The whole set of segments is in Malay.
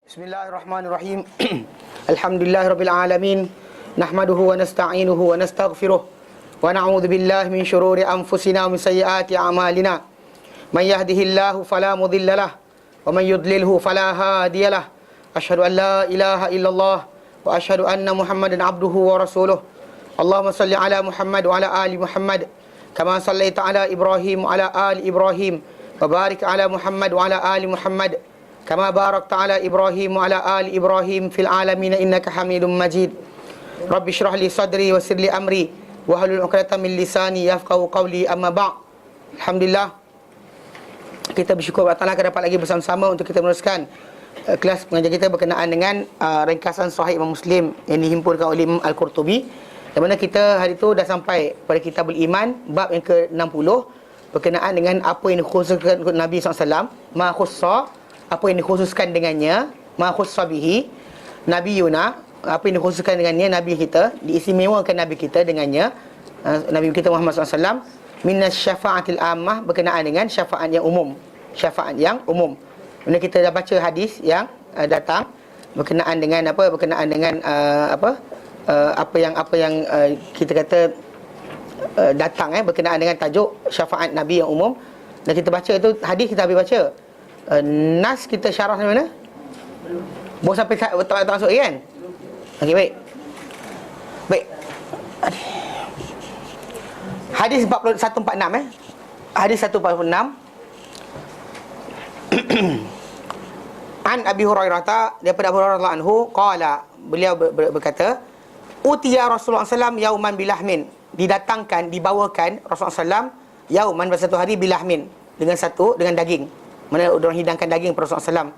Bismillahirrahmanirrahim. Alhamdulillahirabbil alamin. Nahmaduhu wa nasta'inuhu wa nastaghfiruh. Wa na'udzu billahi min shururi anfusina wa min sayyiati a'malina. May yahdihillahu fala mudhillalah wa may yudlilhu fala hadiyalah. Asyhadu an la ilaha illallah wa asyhadu anna Muhammadan abduhu wa rasuluh. Allahumma salli ala Muhammad wa ala ali Muhammad kama sallaita ala Ibrahim wa ala ali Ibrahim wa barik ala Muhammad wa ala ali Muhammad kama barakta ala Ibrahim wa ala ali Ibrahim fil alamin innaka Hamidum Majid. Rabbi shrah li sadri wa yassir li amri wa hlul 'uqdatam min lisani yafqahu qawli, amma ba'. Alhamdulillah, kita bersyukur kepada Allah kerana dapat lagi bersama-sama untuk kita meneruskan kelas pengajian kita berkenaan dengan ringkasan Sahih Imam Muslim yang dihimpunkan oleh Imam Al-Qurtubi. Di mana kita hari itu dah sampai pada Kitabul Iman, bab yang ke-60, berkenaan dengan apa yang dikhususkan untuk Nabi SAW, ma khussa, apa yang dikhususkan dengannya, ma khussa bihi Nabi Yuna, apa yang dikhususkan dengannya Nabi kita, diistimewakan Nabi kita dengannya, Nabi kita Muhammad SAW, minas syafa'atil ammah, berkenaan dengan syafaat yang umum. Syafaat yang umum. Bila kita dah baca hadis yang datang berkenaan dengan apa, berkenaan dengan apa yang kita kata datang berkenaan dengan tajuk syafaat Nabi yang umum. Dan kita baca itu hadis, kita habis baca. Nas kita syarah di mana? Baru sampai tak masuk kan? Okey, baik. Baik. Hadis 146 Hadis 146. An Abi Hurairah, daripada Abu Hurairah anhu qala, beliau berkata, utiya Rasulullah SAW yauman bilahmin, didatangkan, dibawakan Rasulullah SAW yauman, pada satu hari, bilahmin, dengan daging. Mana orang hidangkan daging kepada Rasulullah SAW.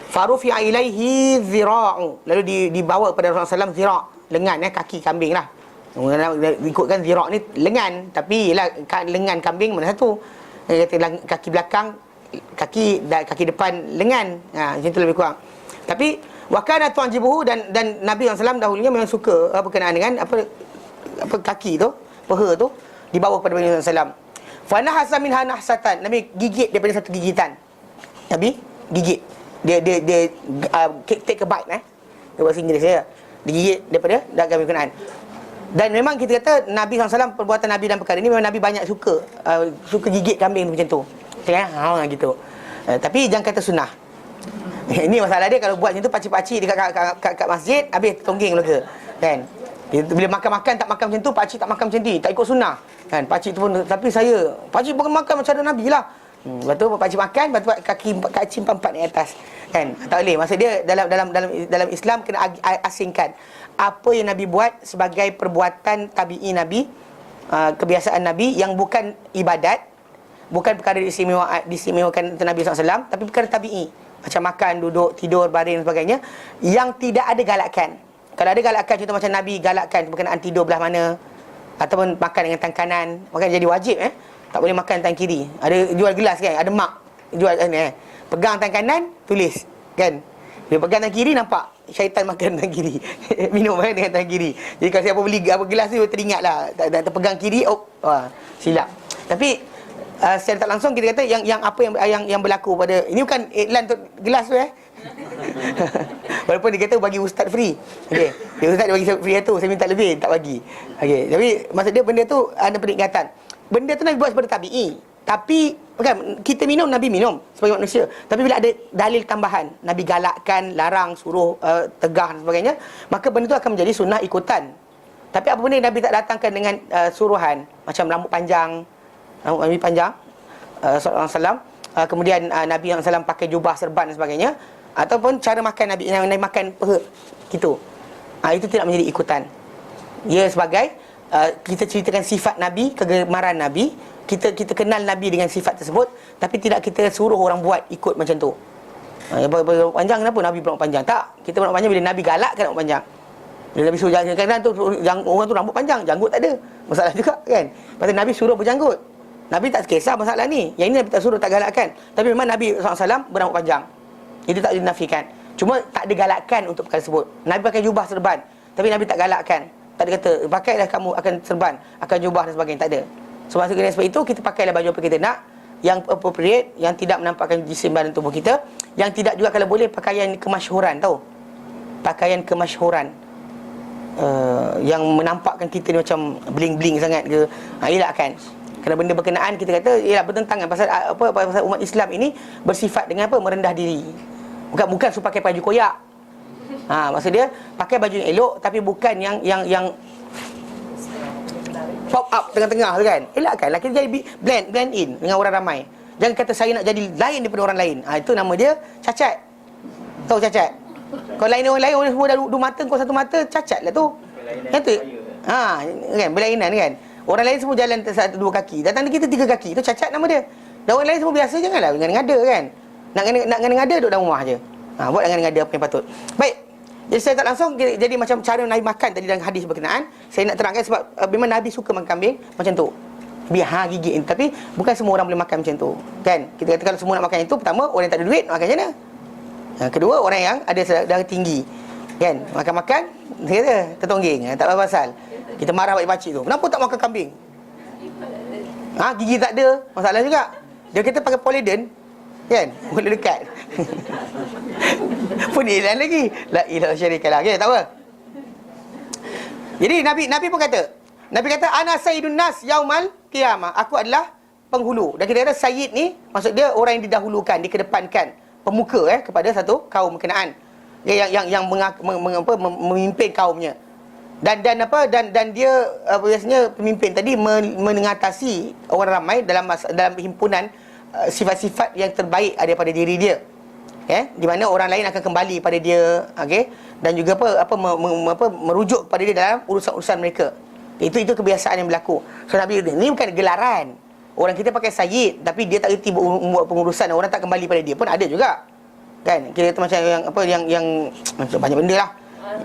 Farufi'a ilaihi zira'u, lalu dibawa kepada Rasulullah SAW zira', lengan, kaki kambing lah. Ikutkan zira' ni lengan, tapi ialah lengan kambing mana satu. Kata kaki belakang, kaki depan lengan. Macam tu lebih kurang. Tapi wa kana tu'jibuhu, dan Nabi SAW dahulunya memang suka berkenaan dengan apa kaki tu, peha tu, dibawa kepada Nabi SAW. Fa nahasa minha nahsatan, Nabi gigit daripada satu gigitan. Nabi gigit. Dia take a bite bahasa Inggeris dia. Digigit daripada daging berkenaan. Dan memang kita kata Nabi SAW, perbuatan Nabi dalam perkara ini memang Nabi banyak suka gigit kambing macam tu. Gitu. Tapi jangan kata sunnah. Ini masalah dia, kalau buat macam tu pakcik-pakcik dekat masjid, habis tonggeng mereka. Kan? Bila makan-makan tak makan macam tu, pakcik tak makan macam ni, tak ikut sunnah. Kan? Pakcik tu pun, tapi pakcik pun makan macam ada Nabi lah. Lepas tu pakcik makan, lepas tu kaki empat ni atas. Kan? Tak boleh. Maksud dia dalam Islam kena asingkan apa yang Nabi buat sebagai perbuatan tabi'i Nabi, kebiasaan Nabi yang bukan ibadat, bukan perkara diistimewakan untuk Nabi SAW, tapi perkara tabi'i, macam makan, duduk, tidur, baring dan sebagainya, yang tidak ada galakan. Kalau ada galakan, contoh macam Nabi galakkan berkenaan tidur belah mana, ataupun makan dengan tangan kanan, makan jadi wajib. Tak boleh makan tangan kiri. Ada jual gelas kan, ada mak jual pegang tangan kanan, tulis kan. Dia pegang tangan kiri, nampak syaitan makan tangan kiri. Minum dengan tangan kiri. Jadi kalau siapa beli gelas tu, teringatlah, tak pegang kiri, silap. Tapi secara tak langsung kita kata yang apa yang berlaku pada ini bukan iklan untuk gelas tu Walaupun dia kata bagi ustaz free. Okey. Dia ustaz dia bagi free tu, saya minta lebih, tak bagi. Okey. Tapi maksud dia benda tu ada peringatan. Benda tu Nabi buat sebagai tabi'i. Tapi kan kita minum, Nabi minum sebagai manusia. Tapi bila ada dalil tambahan, Nabi galakkan, larang, suruh, tegah dan sebagainya, maka benda tu akan menjadi sunnah ikutan. Tapi apa benda Nabi tak datangkan dengan suruhan, macam rambut panjang, Nabi panjang, sallallahu alaihi wasallam, kemudian Nabi SAW pakai jubah, serban dan sebagainya, ataupun cara makan Nabi makan peha gitu. Itu tidak menjadi ikutan. Ia sebagai kita ceritakan sifat Nabi, kegemaran Nabi, kita kenal Nabi dengan sifat tersebut, tapi tidak kita suruh orang buat ikut macam tu. Rambut panjang, kenapa Nabi rambut panjang? Tak, kita rambut panjang bila Nabi galakkan rambut panjang. Bila Nabi suruh jangan tu, orang tu rambut panjang, janggut tak ada, masalah juga kan. Pasal Nabi suruh berjanggut, Nabi tak kisah masalah ni. Yang ini Nabi tak suruh, tak galakkan. Tapi memang Nabi SAW berambut panjang, itu tak dinafikan. Cuma tak ada galakkan untuk perkara tersebut. Nabi pakai jubah serban, tapi Nabi tak galakkan. Tak ada kata pakailah kamu akan serban, akan jubah dan sebagainya, tak ada. Sebab itu kita pakailah baju apa kita nak, yang appropriate, yang tidak menampakkan jisim badan tubuh kita, yang tidak juga kalau boleh pakaian kemasyhuran, tahu? Pakaian kemasyhuran. Yang menampakkan kita ni macam bling-bling sangat ke, elakkan. Kerana benda berkenaan kita kata ialah bertentangan pasal pasal umat Islam ini bersifat dengan apa? Merendah diri. Bukan suruh pakai baju koyak. Maksud dia pakai baju yang elok tapi bukan yang pop up tengah-tengah tu kan. Elakkanlah kita jadi blend in dengan orang ramai. Jangan kata saya nak jadi lain daripada orang lain. Itu nama dia cacat. Tahu cacat? Kalau lain orang lain, orang semua dah dua mata, kau satu mata, cacat lah tu. Kan tu? Kan, berlainan kan. Orang lain semua jalan satu dua kaki, datang kita tiga kaki, tu cacat nama dia. Dan orang lain semua biasa, janganlah ngada-ngada kan. Nak ngada-ngada duduk dalam rumah je. Buat ngada-ngada apa yang patut. Baik. Jadi saya tak langsung jadi macam cara Nabi makan tadi dalam hadis berkenaan. Saya nak terangkan sebab memang Nabi suka makan kambing macam tu. Biar gigit. Tapi bukan semua orang boleh makan macam tu. Kan? Kita kata kalau semua nak makan itu, pertama orang yang tak ada duit makan macam mana? Kedua, orang yang ada darah tinggi, kan, makan-makan dia kata tertongging, tak apa pasal. Kita marah pakcik tu, kenapa tak makan kambing? Gigi tak ada, masalah juga. Dia kata pakai Polident, kan, boleh dekat. Pun ilan lagi, la ilaha syarikalah, okay, tak apa. Jadi Nabi pun kata, Nabi kata ana sayyidun nas yaumal qiyamah, aku adalah penghulu. Dan kita kata sayyid ni maksud dia orang yang didahulukan, dikedepankan, pemuka kepada satu kaum berkenaan, yang memimpin kaumnya. Dan dia biasanya pemimpin tadi mengatasi orang ramai dalam himpunan sifat-sifat yang terbaik daripada diri dia, di mana orang lain akan kembali pada dia, dan juga merujuk kepada dia dalam urusan-urusan mereka. Itu kebiasaan yang berlaku. So Nabi ini bukan gelaran. Orang kita pakai sayyid tapi dia tak reti buat pengurusan, orang tak kembali pada dia pun ada juga. Kan? Kita kata macam yang macam banyak benda lah.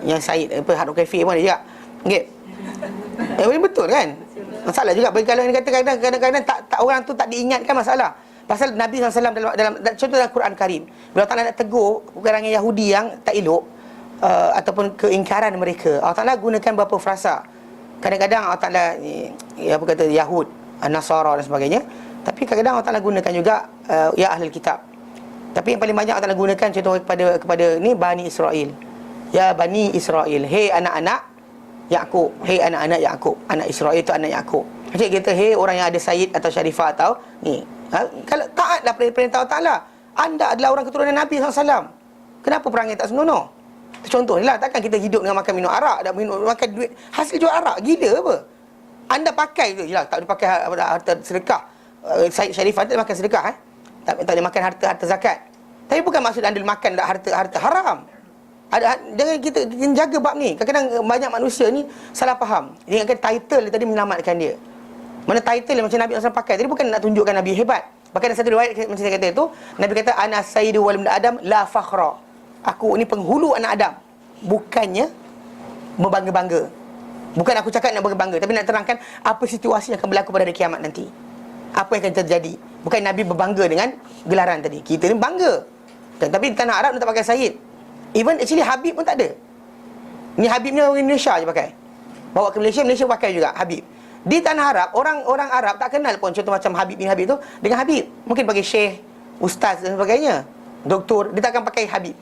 Yang sayyid Hard Rock Cafe pun ada juga. Okey. Betul kan? Masalah juga bagi kalau dia kata kadang-kadang tak orang tu tak diingatkan masalah. Pasal Nabi SAW dalam contoh dalam Quran Karim, bila Allah Ta'ala nak tegur kalangan Yahudi yang tak elok ataupun keingkaran mereka, Allah Ta'ala gunakan beberapa frasa. Kadang-kadang Allah Ta'ala Yahud, Nasara dan sebagainya. Tapi kadang-kadang Allah Ta'ala gunakan juga ya Ahlul Kitab. Tapi yang paling banyak Allah Ta'ala gunakan contoh kepada ni Bani Israel. Ya Bani Israel, hey anak-anak Yaqub, hey anak-anak Yaqub. Anak Israel itu anak Yaqub. Macam kita hey orang yang ada sayyid atau syarifah atau ni. Kalau taatlah perintah Allah Ta'ala. Anda adalah orang keturunan Nabi SAW. Kenapa perangai tak senonoh? Contoh ni lah, takkan kita hidup dengan makan minum arak dan makan duit hasil jual arak, gila apa? Anda pakai tu jelah, tak boleh pakai harta sedekah. Sayyid Syarifah tak makan sedekah tak boleh makan harta zakat. Tapi bukan maksud anda makan harta haram. Jangan kita jaga bab ni. Kadang-kadang banyak manusia ni salah faham. Dia ingatkan title dia tadi menyelamatkan dia. Mana title yang macam Nabi SAW pakai tadi bukan nak tunjukkan Nabi hebat. Bahkan ada satu riwayat macam saya kata itu, Nabi kata ana sayyidu walad Adam la fakhra. Aku ni penghulu anak Adam. Bukannya berbangga-bangga. Bukan aku cakap nak berbangga, tapi nak terangkan apa situasi yang akan berlaku pada hari kiamat nanti. Apa yang akan terjadi. Bukan Nabi berbangga dengan gelaran tadi. Kita ni bangga. Tapi di tanah Arab dia tak pakai sayyid. Even actually Habib pun tak ada. Ni Habibnya orang Indonesia je pakai. Bawa ke Malaysia, Malaysia pakai juga Habib. Di tanah Arab, orang Arab tak kenal pun contoh macam Habib bin Habib tu dengan Habib. Mungkin pakai Syekh, Ustaz dan sebagainya, Doktor, dia takkan pakai Habib.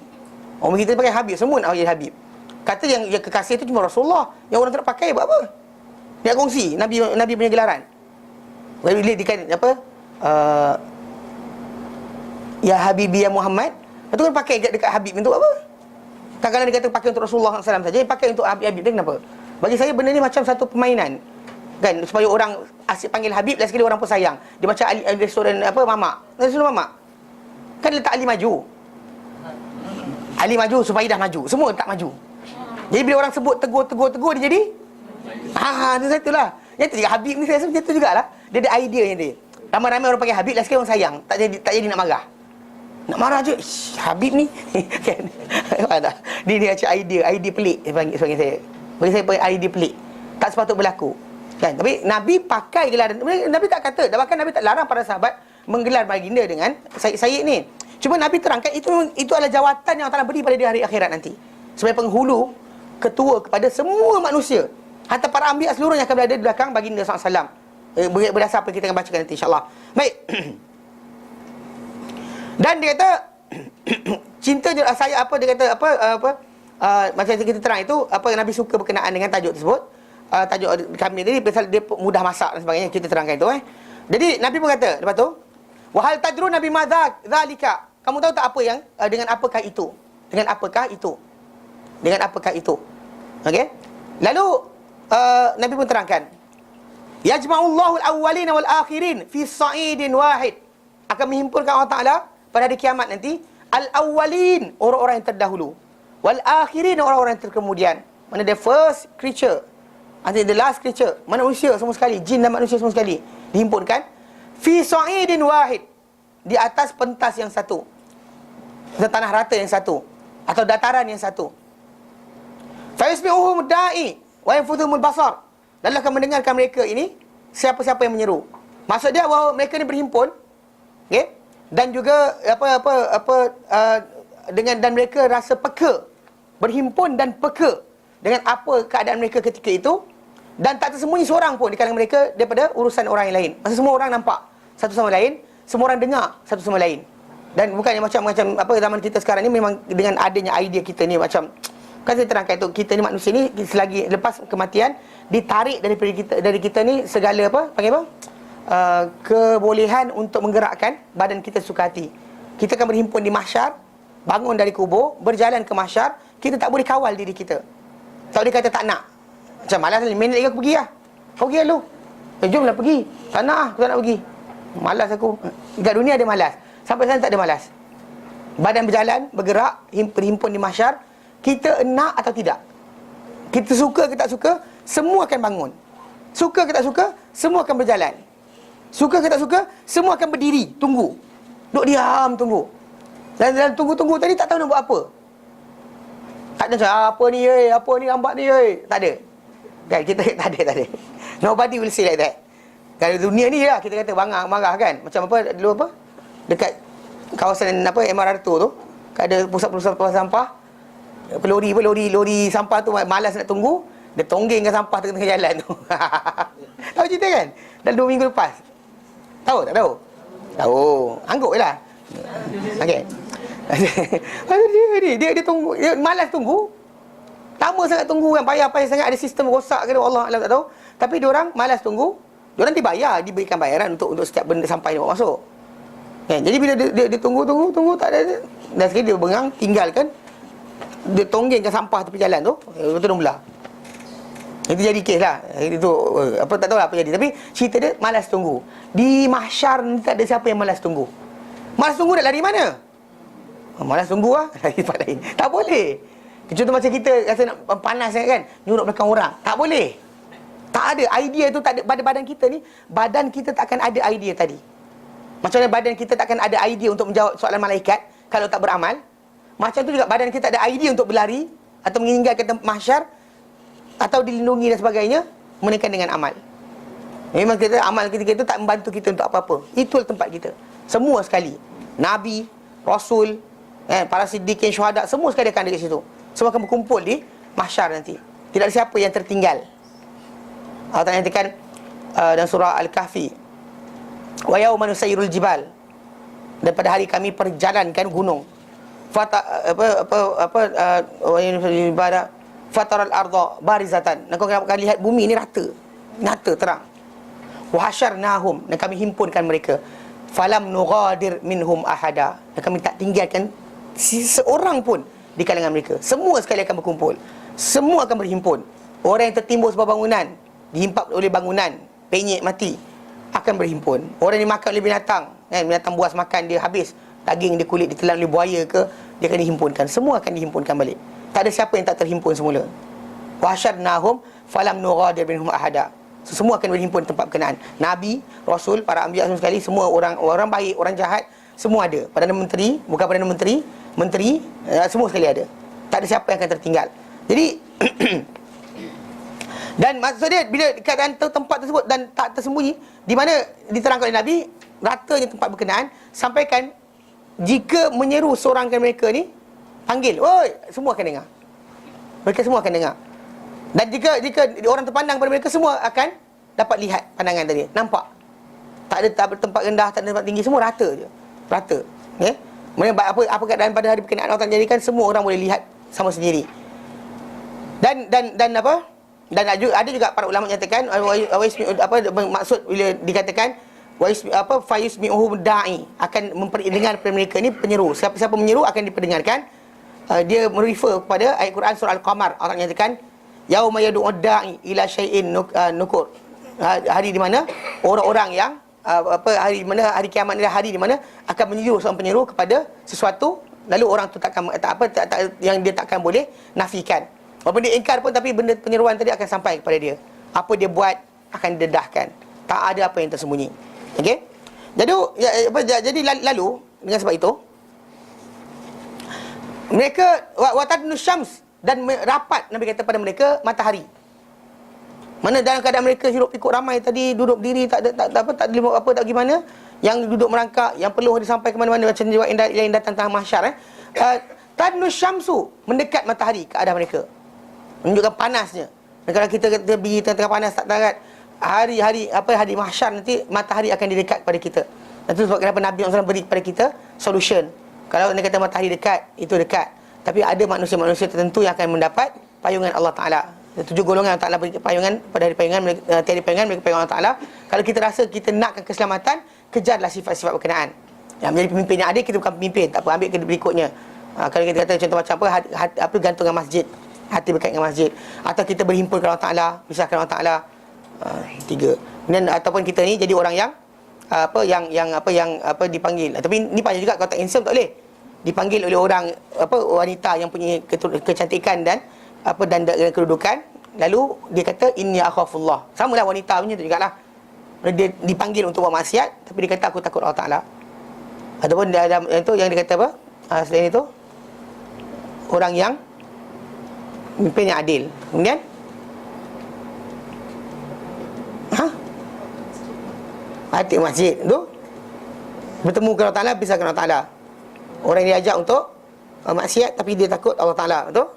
Orang kita pakai Habib, semua nak pakai Habib. Kata yang kekasih tu cuma Rasulullah. Yang orang tak pakai buat apa? Dia kongsi Nabi punya gelaran. Bila dikatakan apa? Ya Habibi ya Muhammad. Lepas tu kan pakai dekat Habib untuk apa? Kadang-kadang dia kata pakai untuk Rasulullah SAW saja, pakai untuk Habib dia kenapa? Bagi saya benda ni macam satu permainan. Kan supaya orang asyik panggil Habib, last sekali orang pun sayang. Dia macam restoran apa mamak. Restoran mamak. Kan letak Ali maju. Ali maju supaya dah maju. Semua tak maju. Jadi bila orang sebut tegur dia jadi itu itulah. Yang tu juga Habib ni saya rasa macam tu jugalah. Dia ada ideanya dia. Ramai-ramai orang pakai Habib, last sekali orang sayang. Tak jadi nak marah. Nak marah je, Habib ni kan. Dia macam idea pelik dia panggil sebagai saya. Bagi saya idea pelik. Tak sepatut berlaku. Kan? Tapi Nabi pakai gelaran. Nabi tak kata, bahkan Nabi tak larang para sahabat menggelar baginda dengan sayyid ni. Cuma Nabi terangkan itu adalah jawatan yang Allah Ta'ala beri pada di hari akhirat nanti. Sebagai penghulu, ketua kepada semua manusia. Hatta para anbiya seluruhnya akan berada di belakang baginda SAW. Berdasar apa yang kita akan bacakan nanti insya-Allah. Baik. Dan dia kata cinta saya apa, dia kata macam kita terang itu apa Nabi suka berkenaan dengan tajuk tersebut. Tajuk kami tadi pasal dia mudah masak dan sebagainya, kita terangkan itu Jadi Nabi pun kata lepas tu, wa hal tadrun nabi madza zalika, kamu tahu tak apa yang dengan apakah itu? Dengan apakah itu? Dengan apakah itu? Okey. Lalu Nabi pun terangkan, yajma'ullahu al-awwalina wal akhirin fi sa'idin wahid. Akan menghimpunkan Allah Taala pada hari kiamat nanti al-awwalin, orang-orang yang terdahulu, wal akhirin, orang-orang yang terkemudian. Mana the first creature, until the last creature, manusia semua sekali, jin dan manusia semua sekali dihimpunkan fi sa'idin wahid, di atas pentas yang satu, di tanah rata yang satu, atau dataran yang satu. Fa yusbi'uhum da'i wa yanfudhumul basar, dan akan mendengarkan mereka ini siapa-siapa yang menyeru. Maksud dia bahawa mereka ni berhimpun, okey, dan juga dengan dan mereka rasa peka, berhimpun dan peka dengan apa keadaan mereka ketika itu, dan tak tersembunyi seorang pun di kalangan mereka daripada urusan orang yang lain. Maksud semua orang nampak satu sama lain, semua orang dengar satu sama lain. Dan bukannya macam zaman kita sekarang ni, memang dengan adanya idea kita ni macam, kan saya terangkan itu, kita ni manusia ni selagi lepas kematian ditarik dari kita ni segala kebolehan untuk menggerakkan badan kita suka hati. Kita akan berhimpun di mahsyar, bangun dari kubur, berjalan ke mahsyar, kita tak boleh kawal diri kita. Tak boleh kata tak nak. Macam malas ni, minit lagi aku pergi lah. Kau pergi lah lu. Jomlah pergi. Tak nak, aku tak nak pergi. Malas aku. Dekat dunia ada malas, sampai sana tak ada malas. Badan berjalan, bergerak, berhimpun di mahsyar. Kita nak atau tidak, kita suka ke tak suka, semua akan bangun. Suka ke tak suka, semua akan berjalan. Suka ke tak suka, semua akan berdiri, tunggu. Duduk diam, tunggu. Dan dalam tunggu-tunggu tadi tak tahu nak buat apa. Tak ada macam, apa ni lambat ni, tak ada. Kan, kita tak ada. Nobody will say like that. Kalau dunia ni lah, kita kata marah kan. Macam dulu dekat kawasan MR Harto tu, ada pusat-pusat sampah. Lori sampah tu malas nak tunggu, dia tonggengkan sampah tengah-tengah jalan tu. Tahu cerita kan? Dalam 2 minggu lepas. Tahu tak tahu? Tahu. Angguk je lah. Okey. Dia tunggu, dia malas tunggu. Lama sangat tunggu kan, payah sangat, ada sistem rosak ke Allah Alam tak tahu. Tapi diorang malas tunggu. Diorang dibayar, diberikan bayaran untuk setiap benda sampai dia bawa masuk. Kan? Jadi bila dia tunggu tak ada. Dan sekali dia bengang, tinggalkan. Dia tonggengkan sampah tepi jalan tu, betul belah. Itu jadi kes lah. Itu tak tahu apa jadi. Tapi cerita dia malas tunggu. Di mahsyar ni tak ada siapa yang malas tunggu. Malas tunggu nak lari mana? Malas tunggu lah, lari tempat lain. Tak boleh. Contoh macam kita rasa nak panas kan, nyuruk belakang orang. Tak boleh. Tak ada idea tu, tak ada pada badan kita ni. Badan kita tak akan ada idea tadi. Macam mana badan kita tak akan ada idea untuk menjawab soalan malaikat kalau tak beramal. Macam tu juga badan kita tak ada idea untuk berlari atau meninggalkan tempat mahsyar atau dilindungi dan sebagainya, melainkan dengan amal. Memang kita amal ketika itu tak membantu kita untuk apa-apa. Itulah tempat kita. Semua sekali. Nabi, Rasul, para siddiqin, syuhada, semua sekali akan ada kat situ. Semua akan berkumpul di mahsyar nanti. Tidak ada siapa yang tertinggal. Allah Ta'ala nyatakan dalam surah Al-Kahfi, wa yawma nusayyirul jibal, dan pada hari kami perjalankan gunung. Fataral arda barizatan, dan kau akan lihat bumi ini nyata terang. Wa hasyarnahum, dan kami himpunkan mereka. Falam nughadir minhum ahada, dan kami tak tinggalkan seorang pun di kalangan mereka. Semua sekali akan berkumpul. Semua akan berhimpun. Orang yang tertimbun sebab bangunan, dihimpap oleh bangunan, penyek mati, akan berhimpun. Orang yang dimakan oleh binatang, binatang buas makan dia habis, daging dia, kulit ditelan oleh buaya ke, dia akan dihimpunkan. Semua akan dihimpunkan balik. Tak ada siapa yang tak terhimpun semula. Wa hasyarnahum falam nughadir minhum ahada. Semua akan berhimpun tempat berkenaan. Nabi, Rasul, para anbiya semua sekali, semua orang baik, orang jahat, semua ada. Perdana Menteri, bukan Perdana Menteri, menteri, semua sekali ada. Tak ada siapa yang akan tertinggal. Jadi dan maksud dia, bila keadaan tempat tersebut dan tak tersembunyi, di mana diterangkan oleh Nabi, ratanya tempat berkenaan, sampaikan jika menyeru seorang mereka ni, panggil, oi, semua akan dengar. Mereka semua akan dengar. Dan jika orang terpandang pada mereka, semua akan dapat lihat pandangan tadi, nampak. Tak ada tempat rendah, tak ada tempat tinggi, semua rata je. Rata. Okay? Kemudian apa keadaan pada hari berkenaan Allah Ta'ala jadikan semua orang boleh lihat sama sendiri. Dan apa? Dan ada juga para ulama menyatakan maksud bila dikatakan fayusmi'uhu da'i, akan memperdengar kepada mereka ni penyeru. Siapa menyeru akan diperdengarkan. Dia merefer kepada ayat Quran surah Al-Qamar. Allah menyatakan yauma yad'u da'i ila syai'in nukur. Hari di mana orang-orang yang hari di mana hari kiamat adalah hari di mana akan menyeru seorang penyeru kepada sesuatu, lalu orang tu yang dia takkan boleh nafikan. Walaupun dia ingkar pun, tapi benda penyeruan tadi akan sampai kepada dia. Apa dia buat akan didedahkan. Tak ada apa yang tersembunyi. Okey? Jadi lalu dengan sebab itu mereka watadnu syams, dan rapat Nabi kata pada mereka matahari. Mana dalam keadaan mereka hirup pikuk ramai tadi, duduk berdiri, tak gimana, yang duduk merangkak, yang perlu disampaikan ke mana-mana macam jiwa yang datang tengah mahsyar tadnu syamsu, mendekat matahari ke arah mereka, menunjukkan panasnya. Dan kalau kita berdiri tengah-tengah panas tak tarat, hari mahsyar nanti matahari akan didekat kepada kita. Dan itu sebab kenapa Nabi SAW beri kepada kita solution. Kalau dia kata matahari dekat, itu dekat, tapi ada manusia-manusia tertentu yang akan mendapat payungan Allah Ta'ala. 7 golongan Allah Ta'ala beri payungan, pada hari payungan, tiada payungan mereka payungan Allah Ta'ala. Kalau kita rasa kita nakkan keselamatan, kejarlah sifat-sifat berkenaan. Yang menjadi pemimpin yang ada, kita bukan pemimpin, tak apa, ambil berikutnya. Kalau kita kata contoh macam apa gantungan masjid, hati berkait dengan masjid, atau kita berhimpun kepada Allah Ta'ala, misahkan Allah Ta'ala. 3. Kemudian ataupun kita ni jadi orang yang dipanggil. Tapi ni panjang juga, kalau tak insaf tak boleh. Dipanggil oleh orang wanita yang punya kecantikan dan kedudukan, lalu dia kata inni akhafullah. Samalah wanita punya tu jugalah. Dia dipanggil untuk buat maksiat, tapi dia kata aku takut Allah Ta'ala. Ataupun ada itu yang dia kata apa? Selain itu, orang yang pemimpin yang adil. Kemudian hati masjid tu bertemu dengan Allah Ta'ala, pisahkan Allah Ta'ala. Orang yang diajak untuk maksiat tapi dia takut Allah Ta'ala, betul?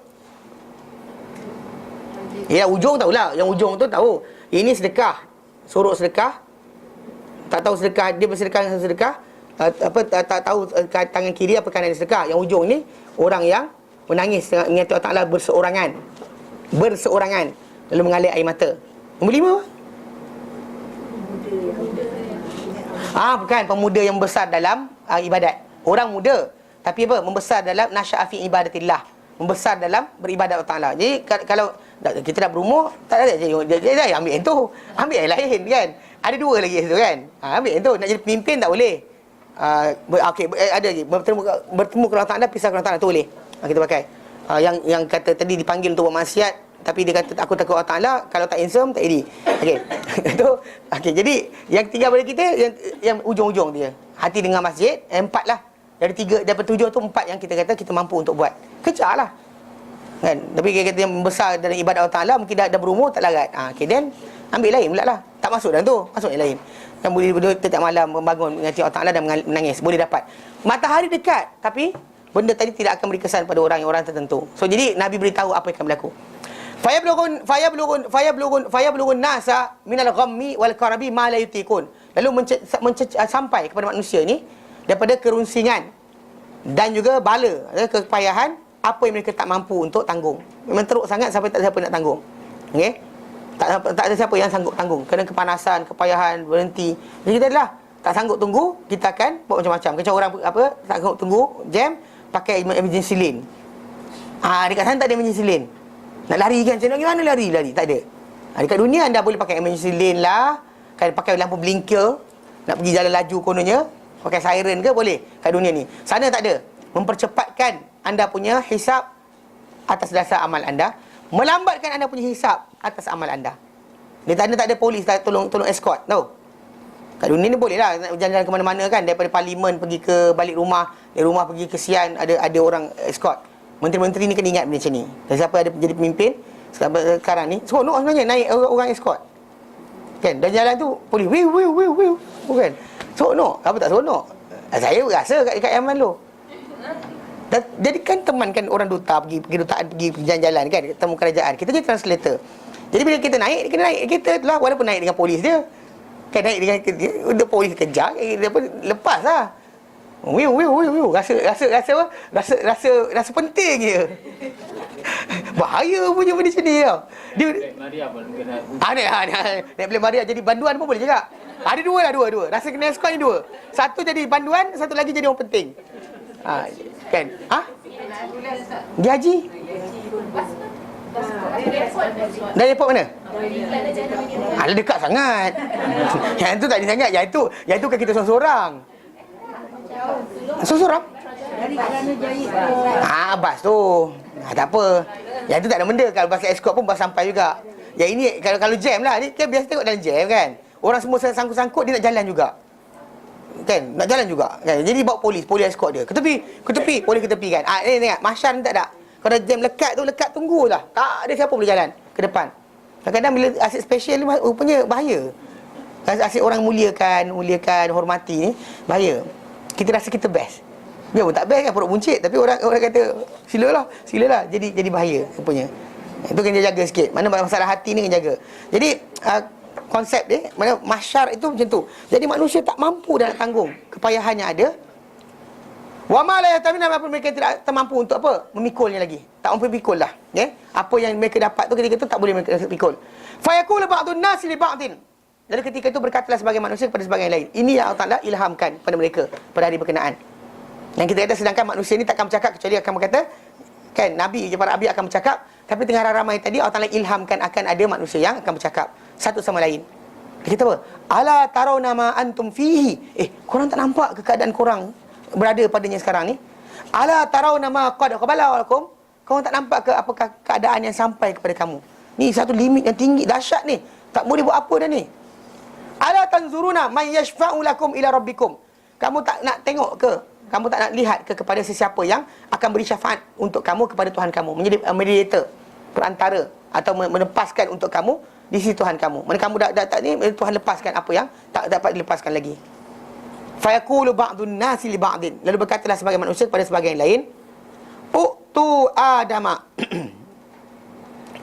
Ya, ujung tahulah. Yang ujung tu tahu. Ini sedekah, suruh sedekah. Tak tahu sedekah, dia bersedekah dengan sedekah. Tak tahu tangan kiri apa kanan sedekah. Yang ujung ni orang yang menangis mengingati Allah Ta'ala berseorangan lalu mengalir air mata. Nombor 5 bukan pemuda yang besar dalam ibadat. Orang muda tapi membesar dalam nasya'a fi ibadatillah, membesar dalam beribadat Allah Ta'ala. Jadi kalau kita dah berumur, tak ada dia ambil yang tu, ambil yang lain kan. Ada 2 lagi situ kan. Ambil yang tu. Nak jadi pemimpin tak boleh. Ada lagi bertemu dengan Allah Ta'ala, pisah dengan Allah Ta'ala tu boleh. Kita pakai yang kata tadi dipanggil untuk buat maksiat, tapi dia kata aku takut Allah Ta'ala, kalau tak insam tak jadi. Jadi yang 3 pada kita yang ujung-ujung dia. Hati dengan masjid, 4 lah. Dari 3 daripada 7 tu 4 yang kita kata kita mampu untuk buat. Kejarlah. Kan? Tapi kita kata yang besar dalam ibadat Allah Ta'ala, mungkin dah berumur tak larat. Then ambil lain pula lah. Tak masuk dalam tu, masuk yang lain. Yang boleh setiap malam membangun mengingati Allah Ta'ala dan menangis, boleh dapat. Matahari dekat, tapi benda tadi tidak akan beri kesan pada orang tertentu. So jadi Nabi beritahu apa yang akan berlaku. Fayablughun nasa minal ghammi wal karabi ma la yutiqun. Lalu sampai kepada manusia ni daripada kerunsingan dan juga bala, kepayahan, apa yang mereka tak mampu untuk tanggung. Memang teruk sangat sampai tak ada siapa nak tanggung. Okey? Tak ada siapa yang sanggup tanggung. Kerana kepanasan, kepayahan, berhenti. Jadi kita adalah tak sanggup tunggu, kita akan buat macam-macam. Macam orang tak sanggup tunggu jam, pakai emergency lane. Dekat sana tak ada emergency lane. Nak lari kan, macam mana lari? Tak ada. Dekat dunia anda boleh pakai emergency lane lah, kan, pakai lampu blinker, nak pergi jalan laju kononnya, pakai siren ke boleh kat dunia ni. Sana tak ada. Mempercepatkan anda punya hisap atas dasar amal anda, melambatkan anda punya hisap atas amal anda. Di sana tak ada polis tolong escort, tahu? Kat dunia ni boleh lah nak jalan-jalan ke mana-mana kan, daripada parlimen pergi ke balik rumah, dari rumah pergi ke Sian, ada orang escort. Menteri-menteri ni kena ingat benda macam ni. Dan siapa ada jadi pemimpin sekarang ni, seronok sebenarnya naik orang escort. Kan, dan jalan tu polis wiu kan. Seronok, apa tak seronok? Saya rasa kat Yaman tu. Dan jadikan temankan orang duta pergi dutaan, pergi jalan-jalan kan, temu kerajaan. Kita jadi translator. Jadi bila kita naik, kena naik kita tu lah, walaupun naik dengan polis dia. Kan naik dengan dia polis kejar, dia pun lepas lah. Rasa apa? Rasa penting je. Bahaya punya benda macam ni tau. Dia naik Black Maria jadi banduan pun boleh juga. Ada dua. Rasa kena skor ni dua. Satu jadi banduan, satu lagi jadi orang penting. Kan? Dia haji. Dari airport mana? Ada dekat sangat. Yang tu tak ada sangat. Yang tu kan kita seorang-seorang. Seorang? Bas tu. Tak apa. Yang tu tak ada benda. Kalau bas escort pun bas sampai juga. Yang ini kalau jam lah. Ni kan biasa tengok dalam jam kan. Orang semua sangkut-sangkut, dia nak jalan juga. Kan? Nak jalan juga kan? Jadi bawa polis escort dia. Ke tepi. Polis ke tepi kan. Ni tengok. Masyar ni tak ada. Kalau jam lekat tunggu lah. Tak ada siapa boleh jalan ke depan. Kadang-kadang bila asyik special ni rupanya bahaya. Asyik orang muliakan, hormati ni bahaya. Kita rasa kita best. Dia pun tak best kan, perut buncit. Tapi orang kata silalah. Jadi bahaya rupanya. Itu kena jaga sikit. Mana masalah hati ni kena jaga. Jadi konsep dia, mana masyar itu macam tu. Jadi manusia tak mampu dah nak tanggung kepayahannya ada. Wa ma la yatamina, apa mereka tidak termampu untuk apa? Memikulnya lagi. Tak mampu pikul lah. Apa yang mereka dapat tu ketika tu tak boleh mereka pikul. Fa yaqulu ba'dun nasi li ba'din. Jadi ketika itu berkatalah sebagai manusia kepada sebagai lain. Ini yang Allah Taala ilhamkan pada mereka pada hari berkenaan. Yang kita kata sedangkan manusia ni takkan bercakap kecuali akan berkata, kan, nabi je, para nabi akan bercakap. Tapi tengah ramai tadi Allah Taala ilhamkan akan ada manusia yang akan bercakap satu sama lain. Dia kata apa? Ala tarawna ma antum fihi. Korang tak nampak ke keadaan korang berada padanya sekarang ni? Ala tarawna ma qad qabala lakum. Korang tak nampak ke apakah keadaan yang sampai kepada kamu? Ni satu limit yang tinggi dahsyat ni. Tak boleh buat apa dah ni. Ala tanzuruna may yashfa'u lakum ila rabbikum. Kamu tak nak tengok ke? Kamu tak nak lihat ke kepada sesiapa yang akan beri syafaat untuk kamu kepada Tuhan kamu, menjadi mediator, perantara atau melepaskan untuk kamu di sisi Tuhan kamu. Mana kamu dah tak ni, Tuhan lepaskan apa yang tak dapat dilepaskan lagi. Fa yaqulu ba'dun nasi li ba'din. Lalu berkatalah sebagai manusia kepada sebagian lain, Uktu Adama.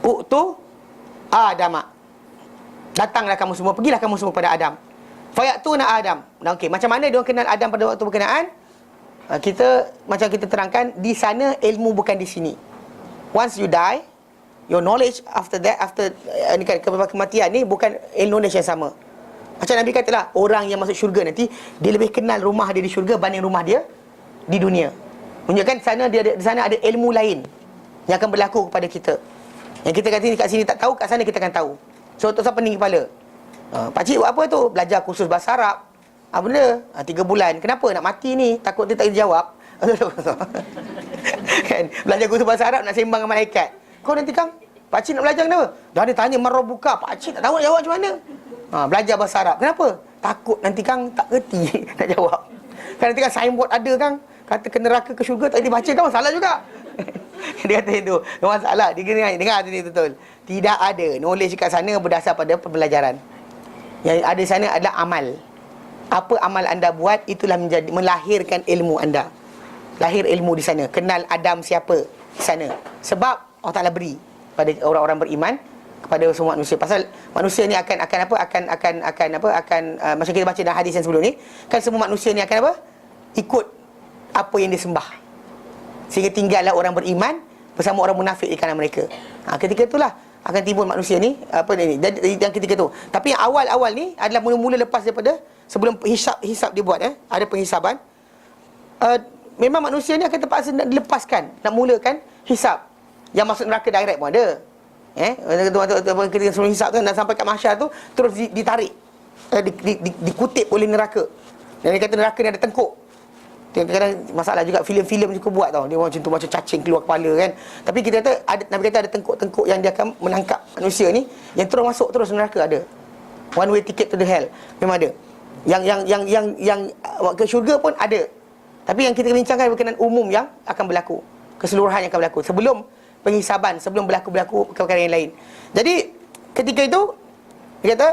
Uktu Adama. Datanglah kamu semua, pergilah kamu semua pada Adam. Fayatuna Adam. Okey, macam mana dia kenal Adam pada waktu berkenaan? Macam kita terangkan, di sana ilmu bukan di sini. Once you die, your knowledge after kematian ni bukan knowledge yang sama. Macam Nabi katalah, orang yang masuk syurga nanti dia lebih kenal rumah dia di syurga banding rumah dia di dunia. Menunjukkan di sana ada ilmu lain yang akan berlaku kepada kita. Yang kita kata kat sini tak tahu, kat sana kita akan tahu. So tak usah pening kepala. Pakcik buat apa tu? Belajar kursus bahasa Arab. Benda 3 bulan. Kenapa nak mati ni? Takut dia tak jawab. Kan? Belajar kursus bahasa Arab nak sembang dengan malaikat. Kau nanti Kang, pakcik nak belajar kenapa? Dah dia tanya marabbuka, pakcik tak tahu nak jawab macam mana. Belajar bahasa Arab. Kenapa? Takut nanti Kang tak kerti nak jawab. Kan nanti kan signboard ada Kang, kata ke neraka ke syurga tak dibaca kan masalah juga. Dia kata itu masalah. Dia dengar tadi betul. Tidak ada knowledge kat sana berdasar pada pembelajaran. Yang ada di sana adalah amal. Apa amal anda buat, itulah melahirkan ilmu anda. Lahir ilmu di sana. Kenal Adam siapa di sana. Sebab Allah Ta'ala beri pada orang-orang beriman, kepada semua manusia. Pasal manusia ni akan macam kita baca dalam hadis yang sebelum ni, kan semua manusia ni akan apa? Ikut apa yang disembah. Sehingga tinggallah orang beriman bersama orang munafik di kalangan mereka. Ketika itulah akan timbul manusia ni yang ketika tu. Tapi yang awal-awal ni adalah mula-mula lepas daripada sebelum hisab dibuat, ada penghisaban. Memang manusia ni akan terpaksa nak dilepaskan, nak mulakan hisab. Yang masuk neraka direct pun ada. Ketika sebelum hisab tu, nak sampai kat mahsyar tu, terus ditarik, dikutip oleh neraka. Dan dia kata neraka ni ada tengkuk. Kadang-kadang masalah juga, filem-filem juga buat tau. Dia macam tu, macam cacing keluar kepala kan. Tapi kita kata Nabi kata ada tengkuk-tengkuk yang dia akan menangkap manusia ni, yang terus masuk terus neraka ada. One way ticket to the hell. Memang ada. Yang ke syurga pun ada. Tapi yang kita bincangkan berkenaan umum yang akan berlaku, keseluruhan yang akan berlaku sebelum penghisaban, sebelum berlaku perkara yang lain. Jadi ketika itu dia kata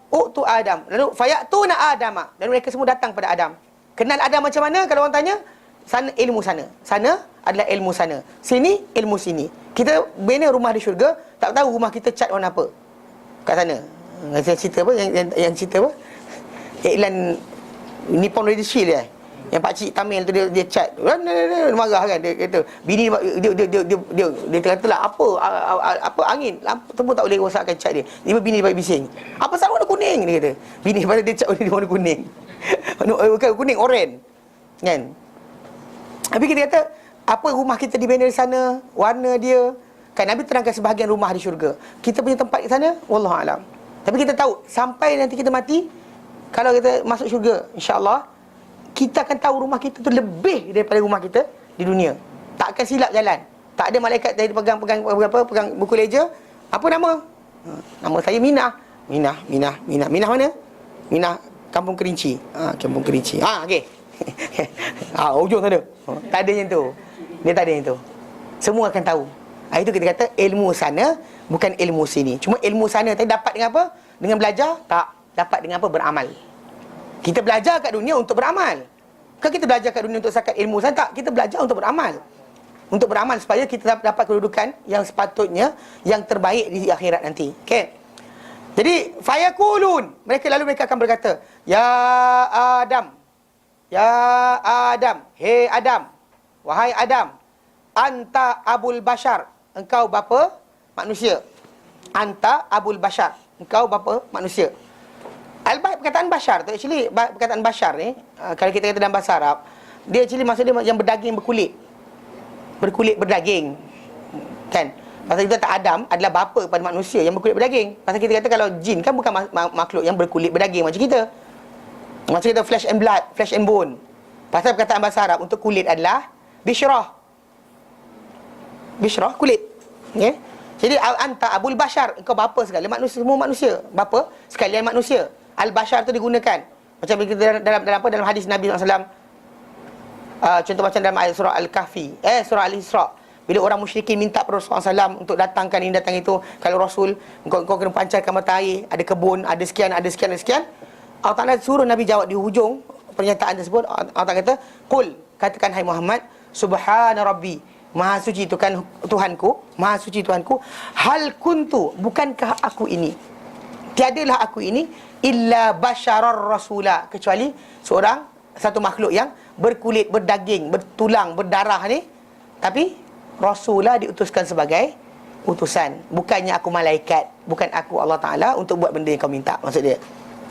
tu Adam. Lalu fayatuna Adama, dan mereka semua datang pada Adam. Kenal Adam macam mana? Kalau orang tanya, sana ilmu sana. Sana adalah ilmu sana. Sini ilmu sini. Kita bina rumah di syurga, tak tahu rumah kita cat warna apa kat sana. Saya cerita apa? Yang cerita apa? Iklan Nippon Radio Shield Yang pakcik Tamil tu dia chat. Dia marah kan, dia kata bini dia katalah apa angin lampu tu pun tak boleh rosakkan cat dia. Ni bini dia bising. Apa salah warna kuning, dia kata. Bini pada dia cat warna kuning. Bukan kuning, oranye. Kan? Tapi kita kata apa rumah kita dibina di sana, warna dia. Kan Nabi terangkan sebahagian rumah di syurga. Kita punya tempat di sana, wallahu alam. Tapi kita tahu sampai nanti kita mati, kalau kita masuk syurga, insya-Allah kita akan tahu rumah kita tu lebih daripada rumah kita di dunia. Tak akan silap jalan. Tak ada malaikat dari pegang buku ledger. Apa nama? Nama saya Minah. Minah mana? Minah Kampung Kerinci. Kampung Kerinci. Okey. Ujung sana. Tak ada yang tu. Dia tak ada yang tu. Semua akan tahu. Itu kita kata ilmu sana bukan ilmu sini. Cuma ilmu sana tadi dapat dengan apa? Dengan belajar? Tak. Dapat dengan apa? Beramal. Kita belajar kat dunia untuk beramal. Bukan kita belajar kat dunia untuk sakat ilmu sana. Tak, kita belajar untuk beramal. Untuk beramal supaya kita dapat kedudukan yang sepatutnya, yang terbaik di akhirat nanti. Okay. Jadi fayaqulun, mereka akan berkata, Ya Adam, hey Adam, wahai Adam, anta abul bashar, engkau bapa manusia. Anta abul bashar, engkau bapa manusia. Perkataan bashar tu actually, perkataan bashar ni kalau kita kata dalam bahasa Arab, dia actually maksud dia yang berdaging berkulit berdaging, kan? Pasal kita kata Adam adalah bapa kepada manusia yang berkulit berdaging. Pasal kita kata kalau jin kan bukan makhluk yang berkulit berdaging macam kita. Macam kita flesh and blood, flesh and bone. Pasal perkataan bahasa Arab untuk kulit adalah bishrah, kulit. Okay? Jadi anta abul bashar, engkau bapa segala manusia, semua manusia, bapa sekalian manusia. Al-bashar tu digunakan macam kita dalam hadis Nabi SAW. Contoh macam dalam ayat surah Al-Kahfi, surah Al-Isra, bila orang musyrikin minta pada Rasulullah SAW untuk datangkan ini datang itu, kalau Rasul engkau kena pancarkan matahari, ada kebun, ada sekian. Allah Ta'ala suruh Nabi jawab di hujung pernyataan tersebut. Allah Ta'ala kata, qul, katakan hai Muhammad, subhana rabbi, maha suci Tuhanku, hal kuntu, bukankah aku ini, tiadalah aku ini illa basyarar rasula, kecuali satu makhluk yang berkulit, berdaging, bertulang, berdarah ni, tapi rasulah diutuskan sebagai utusan. Bukannya aku malaikat, bukan aku Allah Ta'ala untuk buat benda yang kau minta. Maksud dia,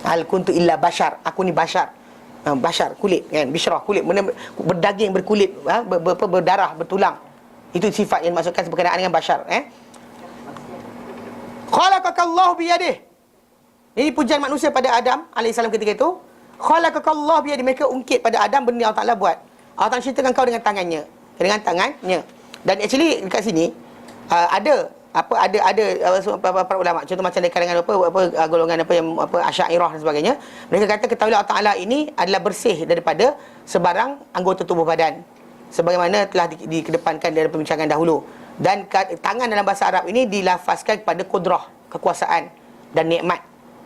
hal kuntu illa bashar, aku ni bashar. Bashar, kulit kan, bishrah, kulit, berdaging, berkulit, berdarah, bertulang. Itu sifat yang dimaksudkan berkenaan dengan bashar. Khalaqakallahu biyadih. Ini pujian manusia pada Adam alaihissalam ketika itu. Khalaqakallahu biyadih, mereka ungkit pada Adam benda yang Allah Ta'ala buat. Allah Ta'ala ceritakan kau dengan tangannya. Dan actually dekat sini ada para ulama, contoh macam dari kalangan golongan Asy'ariyah dan sebagainya, mereka kata ketahuilah Allah Ta'ala ini adalah bersih daripada sebarang anggota tubuh badan, sebagaimana telah dikedepankan dari pembincangan dahulu. Dan tangan dalam bahasa Arab ini dilafazkan kepada kudrah, kekuasaan dan nikmat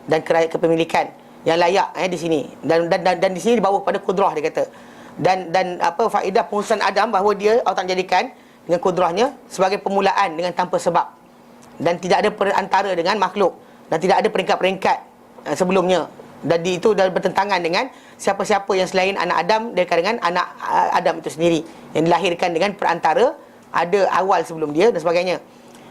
dan kepemilikan yang layak di sini. Dan di sini dibawa kepada kudrah, dia kata. Dan faedah pengurusan Adam bahawa dia Allah Ta'ala jadikan dengan kudrahnya sebagai permulaan dengan tanpa sebab, dan tidak ada perantara dengan makhluk, dan tidak ada peringkat-peringkat sebelumnya. Dan itu dah bertentangan dengan siapa-siapa yang selain anak Adam dari kalangan anak Adam itu sendiri, yang dilahirkan dengan perantara, ada awal sebelum dia dan sebagainya.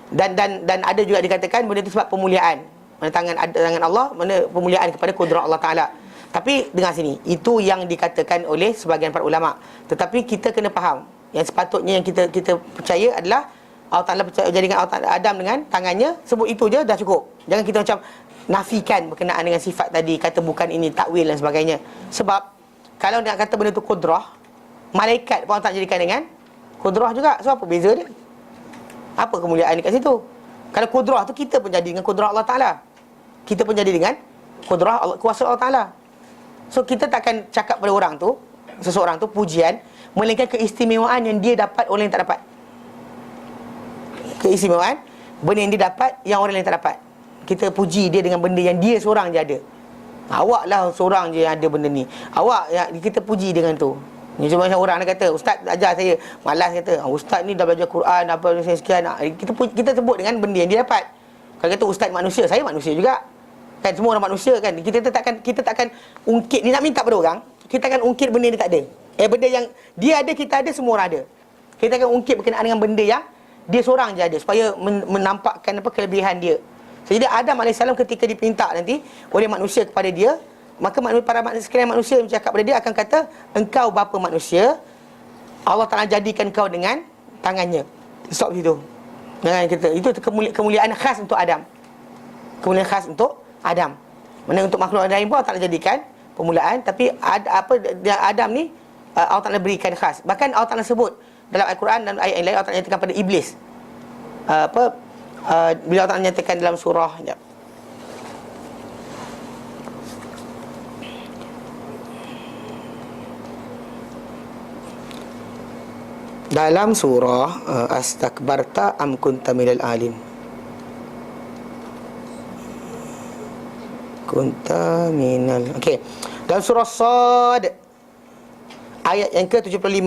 Dan ada juga dikatakan benda itu sebab pemuliaan, tangan Allah, pemuliaan kepada kudrah Allah Ta'ala. Tapi dengar sini, itu yang dikatakan oleh sebahagian para ulama. Tetapi kita kena faham, yang sepatutnya yang kita percaya adalah Allah Ta'ala jadikan Adam dengan tangannya, sebut itu je dah cukup. Jangan kita macam nafikan berkenaan dengan sifat tadi, kata bukan ini, takwil dan sebagainya. Sebab kalau nak kata benda tu kudrah, malaikat pun Allah Ta'ala jadikan dengan kudrah juga. So apa beza dia? Apa kemuliaan dekat situ? Kalau kudrah tu kita pun jadi dengan kudrah Allah Ta'ala, kita pun jadi dengan kudrah Allah, kuasa Allah Ta'ala. So kita takkan cakap pada orang tu, seseorang tu pujian, melainkan keistimewaan yang dia dapat orang yang tak dapat. Keistimewaan, benda yang dia dapat yang orang lain tak dapat. Kita puji dia dengan benda yang dia seorang je ada. Awak lah seorang je yang ada benda ni. Awak, kita puji dengan tu. Ni cuma macam orang dia kata, ustaz ajar saya, malas kata, ustaz ni dah belajar Quran apa sekian. Kita sebut dengan benda yang dia dapat. Kalau kata ustaz manusia, saya manusia juga. Kan semua orang manusia kan. Kita takkan ungkit, ni nak minta pada orang, kita akan ungkit benda yang dia tak ada. Benda yang dia ada, kita ada, semua orang ada. Kita akan ungkit berkenaan dengan benda yang dia seorang je ada, supaya menampakkan apa kelebihan dia. Jadi Adam AS ketika diperintah nanti oleh manusia kepada dia, maka para sekalian manusia yang bercakap pada dia akan kata, engkau bapa manusia, Allah Ta'ala jadikan kau dengan tangannya. Stop situ. Jangan kita, itu kemuliaan khas untuk Adam. Kemuliaan khas untuk Adam. Mana untuk makhluk lain pun Allah Ta'ala jadikan permulaan, tapi Adam ni Allah Ta'ala berikan khas. Bahkan Allah Ta'ala sebut dalam Al-Quran dan ayat lain, Allah Ta'ala nyatakan pada iblis. Bila Allah Ta'ala nyatakan dalam surah, dalam surah Astakbarta am kunta minal alin. Kunta minal. Okey. Dalam surah Sad ayat yang ke-75.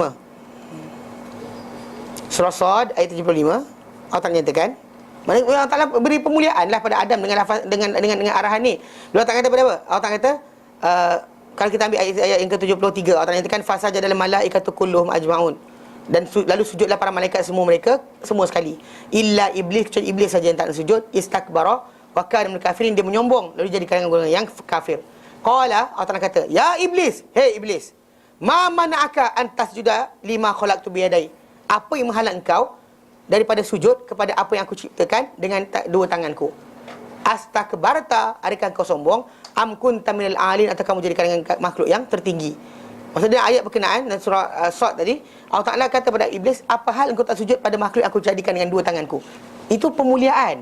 Surah Sad ayat 75, Allah Ta'ala nyatakan, Allah Ta'ala beri pemuliaan lah pada Adam dengan arahan ni. Allah Ta'ala kata pada apa? Allah Ta'ala kata kalau kita ambil ayat yang ke-73, Allah Ta'ala nyatakan fasajadal malaikatu kulluhum ajmaun. Dan lalu sujudlah para malaikat semua mereka, semua sekali. Illa iblis, kecuali iblis saja yang tak nak sujud. Istakbara wa kana minal kafirin, dia menyombong lalu jadi kalangan golongan yang kafir. Qala, Allah Ta'ala kata, ya iblis, hei iblis, ma mana'aka an tasjuda lima khalaqtu biyadai. Apa yang menghalang engkau daripada sujud kepada apa yang aku ciptakan dengan dua tanganku? Astakbarta, adakah kau sombong? Am kunta minal alin, atau kamu jadi kalangan makhluk yang tertinggi? Maksudnya ayat berkenaan dan surah Sad tadi, Allah Ta'ala kata pada iblis, apa hal engkau tak sujud pada makhluk yang aku jadikan dengan dua tanganku? Itu pemuliaan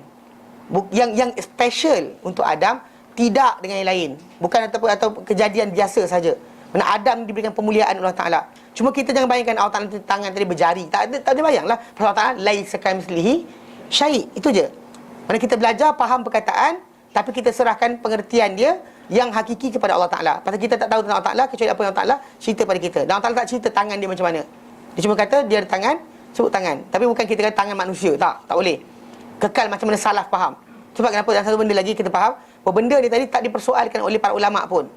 yang special untuk Adam, tidak dengan yang lain. Bukan atau kejadian biasa saja. Mana Adam diberikan pemuliaan Allah Ta'ala. Cuma kita jangan bayangkan Allah Ta'ala tangan tadi berjari. Tak ada bayanglah. Allah Ta'ala laisa kamitslihi syai'. Itu je. Mana kita belajar faham perkataan, tapi kita serahkan pengertian dia yang hakiki kepada Allah Ta'ala. Pasal kita tak tahu tentang Allah Ta'ala kecuali apa yang Allah Ta'ala cerita pada kita. Dan Allah Ta'ala tak cerita tangan dia macam mana. Dia cuma kata dia ada tangan, sebut tangan. Tapi bukan kita kata tangan manusia. Tak boleh. Kekal macam mana salaf faham. Sebab kenapa? Dan satu benda lagi kita faham, bahawa benda ni tadi tak dipersoalkan oleh para ulama' pun.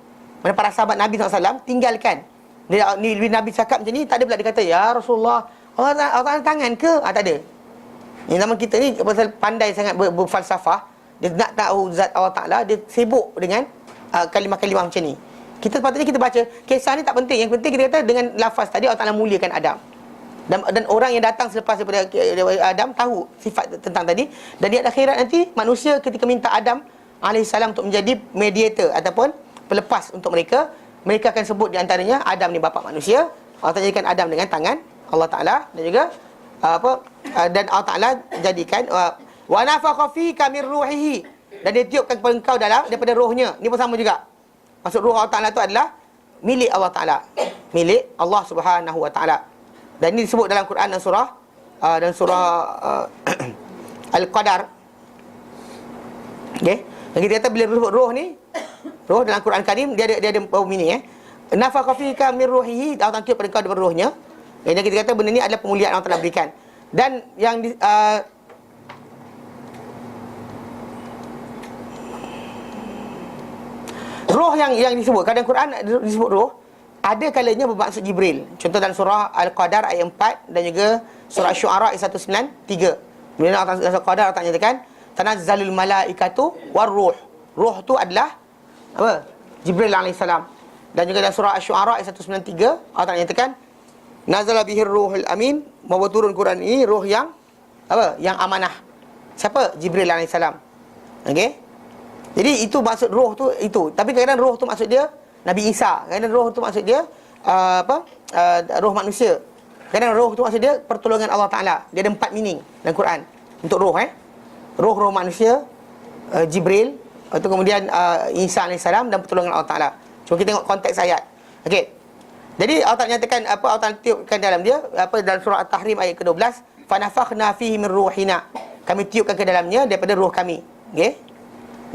Mana para sahabat Nabi SAW tinggalkan. Bila Nabi cakap macam ni, tak ada pula dia kata, ya Rasulullah, Allah Ta'ala tangan ke? Tak ada. Yang nama kita ni pasal pandai sangat berfalsafah, dia nak tahu zat Allah Ta'ala, dia sibuk dengan kalimah-kalimah macam ni. Kita sepatutnya kita baca, kisah ni tak penting. Yang penting kita kata dengan lafaz tadi Allah Ta'ala muliakan Adam. Dan orang yang datang selepas daripada Adam tahu sifat tentang tadi. Dan di akhirat nanti manusia ketika minta Adam AS untuk menjadi mediator ataupun pelepas untuk mereka, mereka akan sebut di antaranya Adam ni bapa manusia. Allah Ta'ala jadikan Adam dengan tangan Allah Ta'ala, dan juga dan Allah Ta'ala jadikan wa nafakha fika min ruhihi, dan dia tiupkan kepada engkau daripada rohnya. Ni pun sama juga. Maksud roh Allah Ta'ala tu adalah milik Allah Ta'ala, milik Allah Subhanahu Wa Ta'ala. Dan ini disebut dalam Quran dan surah Al-Qadar. Okey. Dan kita kata bila disebut roh ni, roh dalam Quran Karim dia ada meaning nafakha fika min ruhihi, Allah Ta'ala tiup pada engkau daripada rohnya. Dan kita kata benda ni adalah pemuliaan Allah Ta'ala berikan. Dan yang roh yang disebut kadang Quran disebut roh, ada kalanya bermaksud Jibril. Contoh dalam surah Al-Qadar ayat 4 dan juga surah Syu'ara ayat 193. Bila dalam surah Al-Qadar Allah nyatakan tanazzalul malaikatu waruh. Roh tu adalah apa? Jibril alaihissalam. Dan juga dalam surah Asy-Syu'ara ayat 193 Allah nyatakan nazala bihir ruhul amin, mawa turun Quran ini roh yang apa? Yang amanah. Siapa? Jibril alaihissalam. Okey? Jadi itu maksud roh tu itu. Tapi kadang-kadang roh tu maksud dia Nabi Isa. Kadang roh tu maksud dia roh manusia. Kadang roh tu maksud dia pertolongan Allah Ta'ala. Dia ada 4 meaning dalam Quran untuk roh. Roh manusia, Jibril, atau kemudian Isa AS dan pertolongan Allah Ta'ala. Cuma kita tengok konteks ayat. Okey. Jadi Allah Ta'ala nyatakan apa, Allah Ta'ala tiupkan dalam dia dalam surah At-Tahrim ayat ke-12, fa nafakhna fihi min ruhina. Kami tiupkan ke dalamnya daripada roh kami. Okey.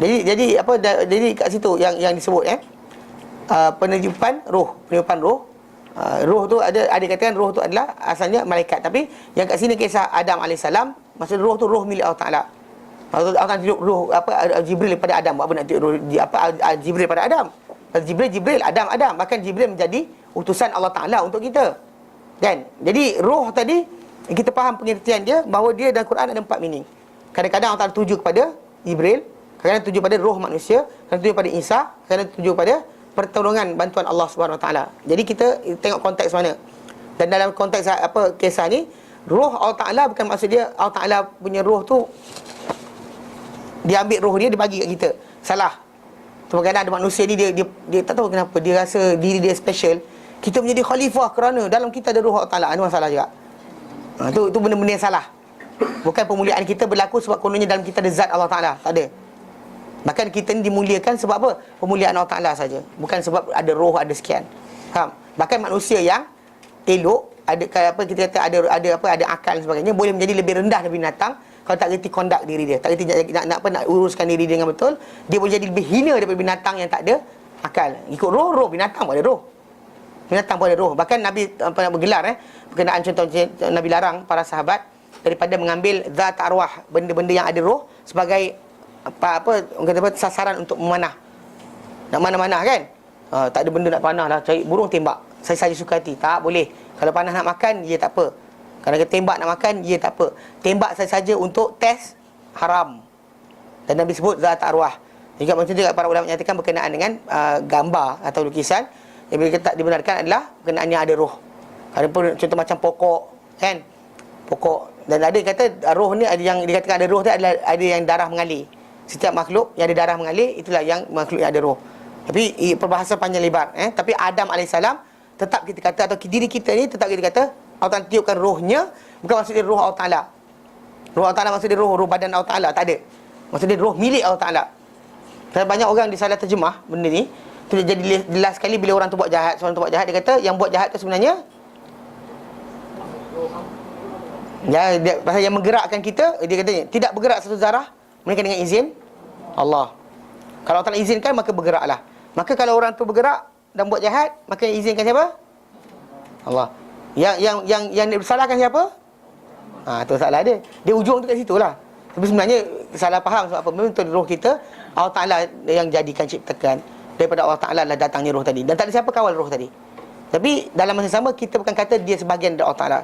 Jadi kat situ yang disebut peniupan roh. Roh tu ada katakan roh tu adalah asalnya malaikat, tapi yang kat sini kisah Adam alaihissalam, maksud roh tu roh milik Allah Taala. Maksud akan tiup roh Jibril pada Adam. Buat apa nak tiup roh Jibril pada Adam? Jibril Adam, bahkan Jibril menjadi utusan Allah Ta'ala untuk kita. Kan? Jadi roh tadi, kita faham pengertian dia, bahawa dia dalam Quran ada 4 meaning. Kadang-kadang Allah Ta'ala tuju kepada Jibril, kadang-kadang tuju pada roh manusia, kadang tuju pada Isa, kadang tuju pada pertolongan bantuan Allah Subhanahu Wa Ta'ala. Jadi kita tengok konteks mana. Dan dalam konteks kisah ni, roh Allah Ta'ala bukan maksud dia Allah Ta'ala punya roh tu, dia ambil roh dia bagi kat kita. Salah. Kadang-kadang ada manusia ni dia tak tahu kenapa dia rasa diri dia special. Kita menjadi khalifah kerana dalam kita ada roh Allah Ta'ala. Itu masalah juga. Itu benda-benda yang salah. Bukan pemuliaan kita berlaku sebab kononnya dalam kita ada zat Allah Ta'ala. Tak ada. Bahkan kita ni dimuliakan sebab apa? Pemuliaan Allah Ta'ala saja. Bukan sebab ada roh, ada sekian. Faham? Bahkan manusia yang elok, ada kita kata ada akal dan sebagainya, boleh menjadi lebih rendah daripada binatang kalau tak reti kondak diri dia, tak reti nak uruskan diri dia dengan betul. Dia boleh jadi lebih hina daripada binatang yang tak ada akal. Ikut roh binatang pun ada roh. Binatang pun ada roh. Bahkan Nabi bergelar berkenaan contoh Nabi larang para sahabat daripada mengambil zat arwah, benda-benda yang ada roh sebagai orang kata sasaran untuk memanah. Nak mana-mana kan? Tak ada benda nak panah lah, cari burung tembak. Saya saja suka hati. Tak boleh. Kalau panah nak makan, dia tak apa. Kalau kita tembak nak makan, dia tak apa. Tembak saja untuk test, haram. Dan Nabi sebut zat arwah. Juga macam tu para ulama menyatakan berkenaan dengan gambar atau lukisan, yang bila tak dibenarkan adalah berkenaan yang ada roh. Ada pun contoh macam pokok, kan? Pokok. Dan ada kata roh ni, ada yang dikatakan ada roh tu adalah ada yang darah mengalir. Setiap makhluk yang ada darah mengalir, itulah yang makhluk yang ada roh. Tapi perbahasan panjang lebar. Tapi Adam AS tetap kita kata, atau diri kita ni tetap kita kata Allah Ta'ala tiupkan rohnya. Bukan maksud dia roh Allah Ta'ala. Roh Allah Ta'ala maksud dia roh badan Allah Ta'ala. Tak ada. Maksud dia roh milik Allah Ta'ala. Kerana banyak orang disalah terjemah benda ni. Itu jadi jelas sekali bila orang tu buat jahat. Seorang tu buat jahat, dia kata yang buat jahat tu sebenarnya pasal yang menggerakkan kita, dia katanya tidak bergerak satu zarah melainkan dengan izin Allah. Kalau Allah Ta'ala izinkan, maka bergeraklah. Maka kalau orang tu bergerak dan buat jahat, maka yang izinkan siapa? Allah. Yang disalahkan siapa? Tu salah dia. Dia ujung tu kat situ lah. Tapi sebenarnya salah faham sebab apa? Memang roh kita Allah Ta'ala yang jadikan, ciptakan. Daripada Allah Ta'ala lah datangnya roh tadi. Dan tak ada siapa kawal roh tadi. Tapi dalam masa sama, kita bukan kata dia sebahagian dari Allah Ta'ala.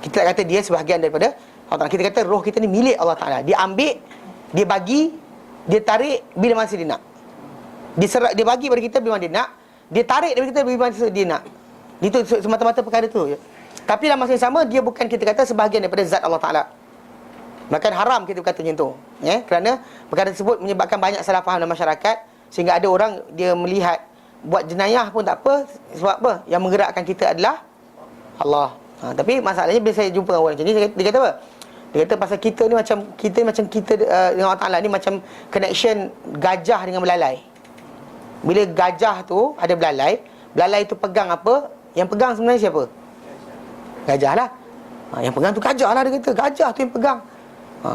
Kita tak kata dia sebahagian daripada Allah Ta'ala. Kita kata roh kita ni milik Allah Ta'ala. Dia ambil, dia bagi, dia tarik bila masa dia nak. Dia bagi pada kita bila dia nak. Dia tarik daripada kita bila masa dia nak. Itu semata-mata perkara tu je. Tapi dalam masa yang sama, dia bukan kita kata sebahagian daripada zat Allah Ta'ala. Bahkan haram kita berkata macam tu, kerana perkara tersebut menyebabkan banyak salah faham dalam masyarakat. Sehingga ada orang dia melihat buat jenayah pun tak apa. Sebab apa? Yang menggerakkan kita adalah Allah. Tapi masalahnya bila saya jumpa orang macam ni, dia kata apa? Dia kata pasal kita ni macam kita dengan Allah Ta'ala ni macam connection gajah dengan belalai. Bila gajah tu ada belalai tu pegang apa? Yang pegang sebenarnya siapa? Gajah lah. Yang pegang tu gajah lah, dia kata. Gajah tu yang pegang.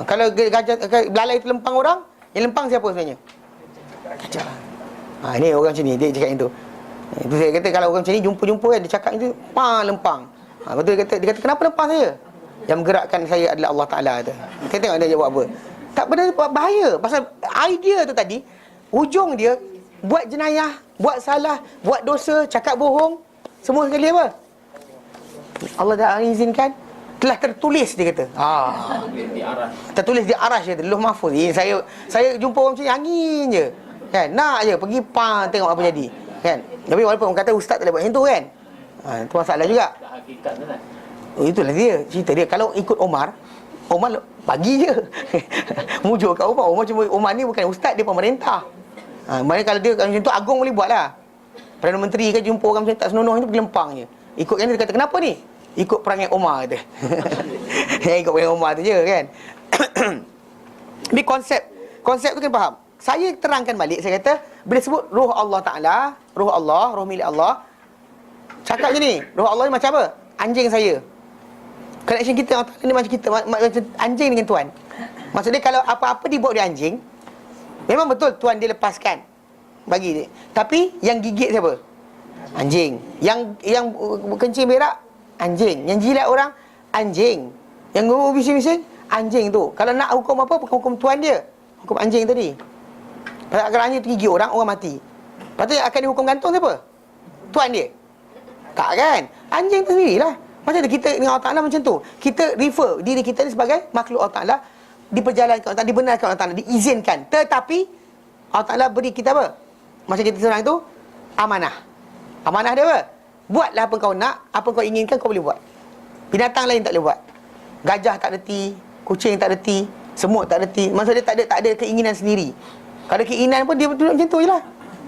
Kalau gajah, belalai tu lempang orang, yang lempang siapa sebenarnya? Gajah. Ini orang macam ni, dia cakap yang tu. Itu saya kata kalau orang macam ni jumpa kan, dia cakap itu, lempang. Betul dia kata kenapa lempang saya? Yang menggerakkan saya adalah Allah Ta'ala tu. Kita tengok dia buat apa. Tak benar, bahaya. Pasal idea tu tadi, ujung dia buat jenayah, buat salah, buat dosa, cakap bohong, semua sekali apa? Allah dah izinkan, telah tertulis, dia kata. Tertulis di arash, dia kata, Lauh Mahfuz. Saya jumpa orang macam ni, angin je. Kan? Nak je pergi tengok apa jadi. Kan? Tapi walaupun orang kata ustaz tak boleh buat macam tu kan. Itu masalah juga. Itulah dia, cerita dia. Kalau ikut Omar bagi je. Mujuk kat Omar ni bukan ustaz, dia pemerintah. Maknanya kalau dia macam tu, Agong boleh buat lah. Perdana Menteri kan jumpa orang macam tak senonoh itu, pergi lempang je. Ikut kan dia kata, kenapa ni? Ikut perangai Omar kata. Ikut perangai Omar tu je kan. Tapi konsep tu kan faham. Saya terangkan balik, saya kata bila sebut roh Allah Ta'ala, roh milik Allah, cakap je ni, roh Allah ni macam apa? Anjing saya. Connection kita Allah Ta'ala ni macam kita, macam anjing dengan Tuhan. Maksudnya kalau apa-apa dibawa dia anjing, memang betul Tuhan dia lepaskan bagi dia. Tapi yang gigit siapa? Anjing. Yang kencing berak, anjing. Yang jilat orang, anjing. Yang bising-bising, anjing tu. Kalau nak hukum apa, bukan hukum Tuhan dia, hukum anjing tadi. Kalau anjing tu gigit orang mati. Lepas tu akan dihukum gantung siapa? Tuhan dia. Tak kan? Anjing tu sendirilah. Macam mana kita dengan Allah Ta'ala macam tu? Kita refer diri kita ni sebagai makhluk Allah Ta'ala, diperjalankan Allah Ta'ala, dibenarkan Allah Ta'ala, diizinkan. Tetapi Allah Ta'ala beri kita apa? Macam kita seorang tu, amanah. Amanah dia apa? Buatlah apa kau nak, apa kau inginkan kau boleh buat. Binatang lain tak boleh buat. Gajah tak reti, kucing tak reti, semut tak reti. Maksudnya dia tak ada keinginan sendiri. Kalau ada keinginan pun dia duduk macam tu je lah.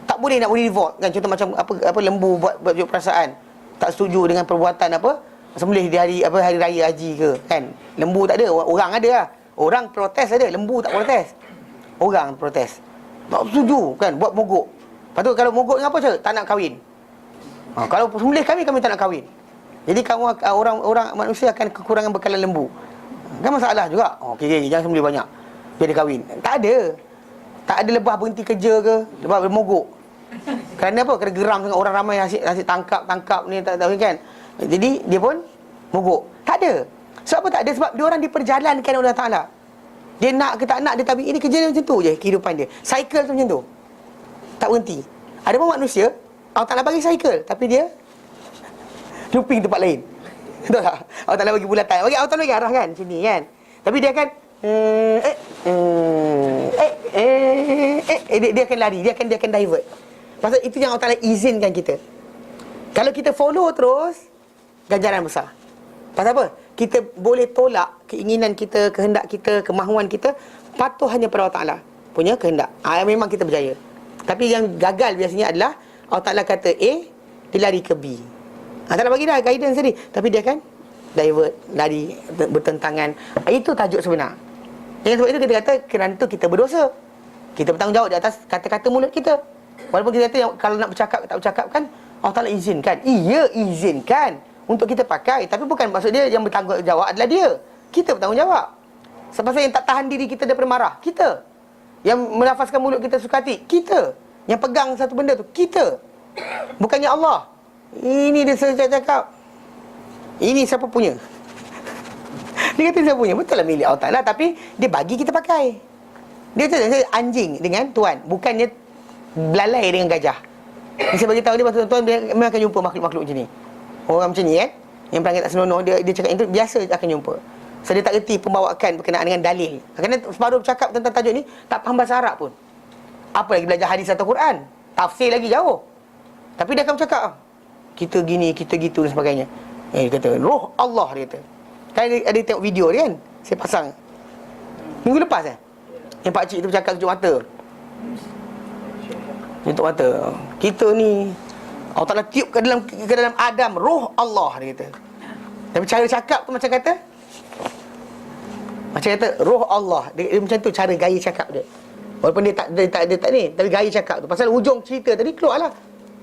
Tak boleh nak boleh revolt kan. Contoh macam apa lembu buat tunjuk perasaan. Tak setuju dengan perbuatan apa sembelih di hari hari raya haji ke kan. Lembu tak ada, orang ada lah. Orang protes ada, lembu tak protes. Orang protes. Tak setuju kan buat mogok. Lepas tu kalau mogok dengan apa cara? Tak nak kahwin. Kalau sembelih kami tak nak kahwin. Jadi kamu orang manusia akan kekurangan bekalan lembu. Kan masalah juga. Okey, jangan sembelih banyak. Biar dia kahwin. Tak ada. Tak ada lebah berhenti kerja ke sebab dia mogok. Kerana apa? Kerana geram sangat orang ramai asyik tangkap ni tak tahu kan. Jadi dia pun mogok. Tak ada. Sebab apa tak ada? Sebab dia orang diperjalankan oleh Allah Ta'ala. Dia nak ke tak nak, dia tabi ini kerja dia macam tu je kehidupan dia. Cycle tu macam tu. Tak berhenti. Ada pun manusia Allah Ta'ala bagi cycle tapi dia looping tempat lain. Betul tak? Allah Ta'ala bagi bulatan. Allah Ta'ala bagi arah kan sini kan. Tapi dia akan dia akan lari, dia akan divert. Pasal itu yang Allah Ta'ala izinkan kita. Kalau kita follow terus, ganjaran besar. Pasal apa? Kita boleh tolak keinginan kita, kehendak kita, kemahuan kita, patuh hanya pada Allah Ta'ala punya kehendak. Memang kita berjaya. Tapi yang gagal biasanya adalah Allah Ta'ala kata A, dia lari ke B. Allah Ta'ala bagi dah guidance tadi, tapi dia akan divert, lari, bertentangan. Itu tajuk sebenar. Dengan sebab itu kita kata kerana itu kita berdosa. Kita bertanggungjawab di atas kata-kata mulut kita. Walaupun kita kata kalau nak bercakap tak bercakap kan Allah Ta'ala izinkan. Ia izinkan untuk kita pakai. Tapi bukan maksud dia yang bertanggungjawab adalah dia. Kita bertanggungjawab. Sebab yang tak tahan diri kita daripada marah, kita. Yang melafazkan mulut kita suka hati, kita. Yang pegang satu benda tu, kita. Bukannya Allah. Ini dia cakap. Ini siapa punya? Dia kata siapa punya? Betul lah milik Allah Ta'ala. Tapi dia bagi kita pakai. Dia kata anjing dengan tuan, bukannya belalai dengan gajah. Saya bagi tahu dia pasal tuan memang akan jumpa makhluk-makhluk macam ni. Orang macam ni kan, yang perangai tak senonoh, dia cakap itu biasa akan jumpa. So dia tak reti pembawakan berkenaan dengan dalil. Kerana baru bercakap tentang tajuk ni tak faham bahasa Arab pun. Apa lagi belajar hadis atau Quran? Tafsir lagi jauh. Tapi dia akan bercakap kita gini, kita gitu dan sebagainya. Dia kata roh Allah, dia kata. Kan ada tengok video dia kan, saya pasang minggu lepas yang pakcik tu bercakap tutup mata. Tutup mata. Kita ni Allah Ta'ala tiup ke dalam Adam roh Allah, dia kata. Tapi cara cakap tu macam kata roh Allah. Dia macam tu cara gaya cakap dia. Walaupun dia tak ni, tapi gaya cakap tu. Pasal ujung cerita tadi keluarlah.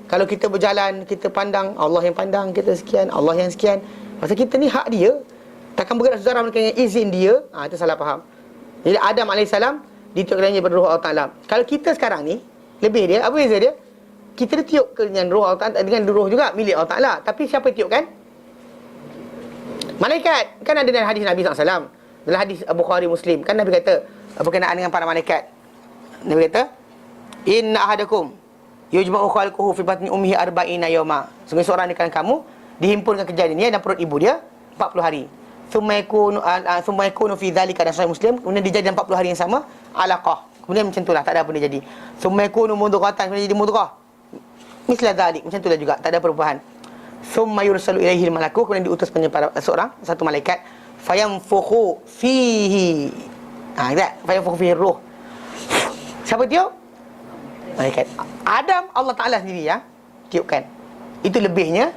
Kalau kita berjalan, kita pandang, Allah yang pandang kita sekian, Allah yang sekian. Pasal kita ni hak dia. Takkan bergerak sejarah dengan izin dia. Itu salah faham. Jadi Adam AS ditiupkannya pada roh Allah Ta'ala. Kalau kita sekarang ni, lebih dia, apa beza dia? Kita ditiup dengan roh Allah Ta'ala, dengan roh juga milik Allah Ta'ala. Tapi siapa tiupkan? Malaikat. Kan ada dalam hadis Nabi SAW. Dalam hadis Bukhari Muslim. Kan Nabi kata, berkenaan dengan para malaikat. Nabi kata, inna ahadakum yujma'u khalquhu fi batni ummihi arba'ina yawma. Sungguh seorang di kalangan kamu dihimpunkan kejadian dia dalam perut ibu dia 40 hari. Thumma yakunu fi dhalika, dan Sahih Muslim, kemudian dia jadi dalam 40 hari yang sama alaqah. Kemudian macam itulah, tak ada apa dia jadi. Thumma yakunu mudghatan, kemudian jadi mudghah. Misla dhalik, macam itulah juga, tak ada perubahan. Thumma yursalu ilaihi malaku, kemudian diutus kepada satu malaikat, fayanfukhu fihi. Fayanfukhu fihi ruh. Siapa tiup? Malaikat. Adam, Allah Ta'ala sendiri yang tiupkan. Itu lebihnya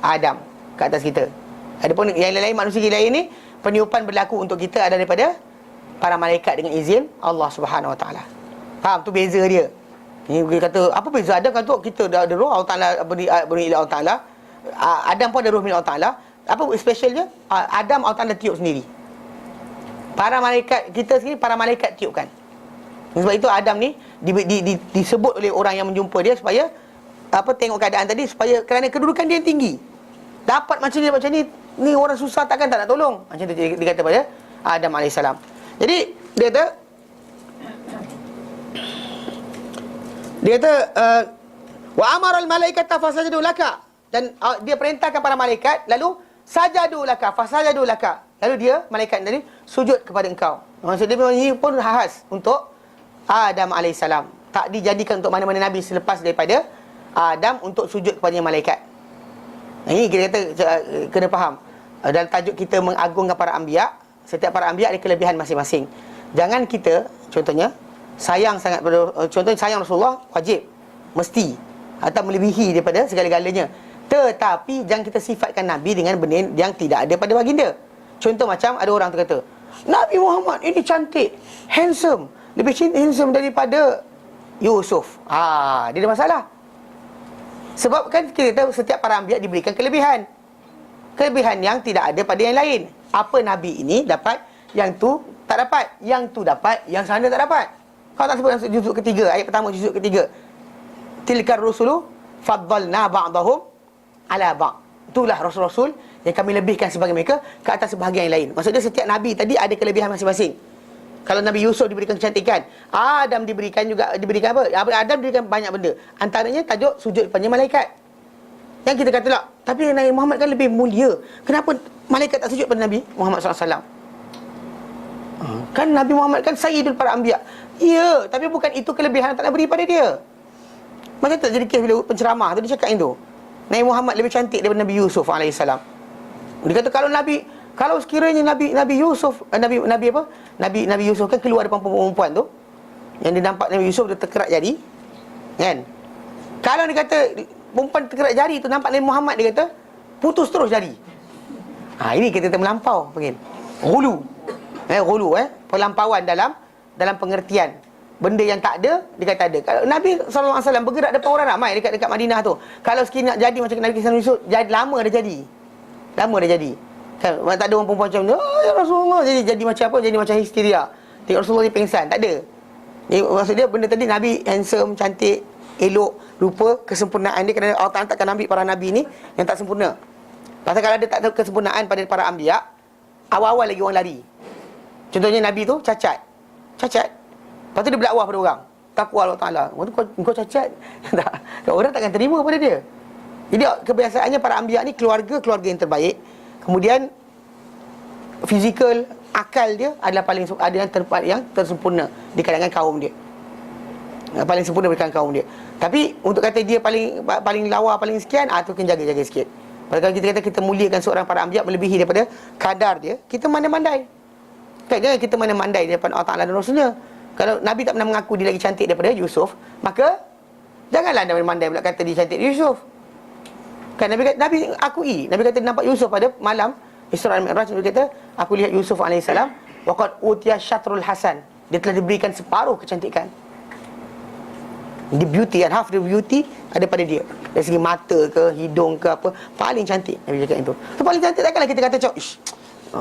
Adam ke atas kita. Adapun yang lain manusia lain ni, peniupan berlaku untuk kita ada daripada para malaikat dengan izin Allah Subhanahu Wa Ta'ala. Faham? Tu beza dia. Ni dia kata, apa beza Adam kata kita dah ada roh Allah Ta'ala, beri Allah Ta'ala. Adam pun ada roh milik Allah Ta'ala. Apa specialnya? Adam Allah Ta'ala tiup sendiri. Para malaikat kita sendiri, para malaikat tiupkan. Sebab itu Adam ni disebut oleh orang yang menjumpa dia supaya tengok keadaan tadi, supaya kerana kedudukan dia yang tinggi. Dapat macam ni orang susah takkan tak nak tolong. Macam tu dia kata pada Adam AS. Jadi dia kata wa amara al malaikata fasajadu laka. Dan dia perintahkan para malaikat, lalu sajadu laka, fasajadu laka. Lalu dia, malaikat tadi, sujud kepada engkau. Maksud dia ini pun khas untuk Adam alaihissalam. Tak dijadikan untuk mana-mana Nabi selepas daripada Adam untuk sujud kepada malaikat. Ini kita kata kena faham. Dalam tajuk kita mengagungkan para anbiya, setiap para anbiya ada kelebihan masing-masing. Jangan kita, contohnya, sayang sangat pada, contohnya sayang Rasulullah, wajib, mesti, atau melebihi daripada segala-galanya. Tetapi jangan kita sifatkan Nabi dengan benda yang tidak ada pada baginda. Contoh macam ada orang tu kata, Nabi Muhammad ini cantik, handsome, lebih handsome daripada Yusuf. Dia ada masalah. Sebab kan kita tahu setiap para anbiya diberikan kelebihan. Kelebihan yang tidak ada pada yang lain. Apa Nabi ini dapat, yang tu tak dapat. Yang tu dapat, yang sana tak dapat. Kau tak sebut dalam juzuk ketiga, ayat pertama juzuk ketiga. Tilkar rusulu faddalna ba'dahum ala ba'. Itulah rasul-rasul yang kami lebihkan sebagai mereka ke atas sebahagian yang lain. Maksudnya setiap Nabi tadi ada kelebihan masing-masing. Kalau Nabi Yusuf diberikan kecantikan, Adam diberikan apa? Adam diberikan banyak benda. Antaranya tajuk sujud kepada malaikat. Yang kita kata tak, tapi Nabi Muhammad kan lebih mulia. Kenapa malaikat tak sujud pada Nabi Muhammad SAW? Kan Nabi Muhammad kan sayyidul para anbiya. Ya, tapi bukan itu kelebihan yang tak nak beri pada dia. Macam tu jadi kes bila penceramah tu dia cakap itu. Nabi Muhammad lebih cantik daripada Nabi Yusuf alaihissalam. Dia kata kalau sekiranya Nabi Yusuf, Nabi Yusuf kan keluar depan perempuan tu, yang dia nampak Nabi Yusuf dia terkerat jari, kan? Kalau dia kata perempuan terkerat jari tu nampak Nabi Muhammad, dia kata putus terus jari. Ini kita melampau panggil ghulu. Ghulu perlampauan dalam pengertian benda yang tak ada dia kata ada. Kalau Nabi SAW bergerak depan orang ramai dekat Madinah tu, kalau sekiranya nak jadi macam Nabi Yusuf, jadi lama dah jadi. Kan tak ada orang perempuan macam tu, ya Rasulullah, jadi macam apa? Jadi macam histeria. Tengok Rasulullah ni pengsan, tak ada. Maksud dia benda tadi Nabi handsome, cantik, elok, rupa, kesempurnaan dia, kerana Allah Ta'ala takkan ambil para Nabi ni yang tak sempurna. Pasal kalau ada tak ada kesempurnaan pada para anbiya, awal-awal lagi orang lari. Contohnya Nabi tu cacat. Lepas tu dia berdakwah pada orang, takwa Allah Ta'ala. Kau cacat. Orang takkan terima pada dia. Jadi kebiasaannya para anbiya ni keluarga yang terbaik. Kemudian fizikal, akal dia adalah ada yang tersempurna di kalangan kaum dia. Paling sempurna di kalangan kaum dia. Tapi untuk kata dia paling lawa, paling sekian, tu kena jaga sikit. Kalau kita kata kita muliakan seorang para anbiya melebihi daripada kadar dia, kita mandai-mandai. Kan jangan kita mandai-mandai daripada Allah Ta'ala dan Rasulnya. Kalau Nabi tak pernah mengaku dia lagi cantik daripada Yusuf, maka janganlah Nabi mandai pula kata dia cantik Yusuf. Kan Nabi akui. Nabi kata nampak Yusuf pada malam Isra dan Mi'raj. Nabi kata aku lihat Yusuf alaihissalam waqad utiya syatrul hasan. Dia telah diberikan separuh kecantikan. The beauty and half the beauty ada pada dia. Dari segi mata ke, hidung ke apa, paling cantik Nabi cakap itu. So paling cantik takkanlah kita kata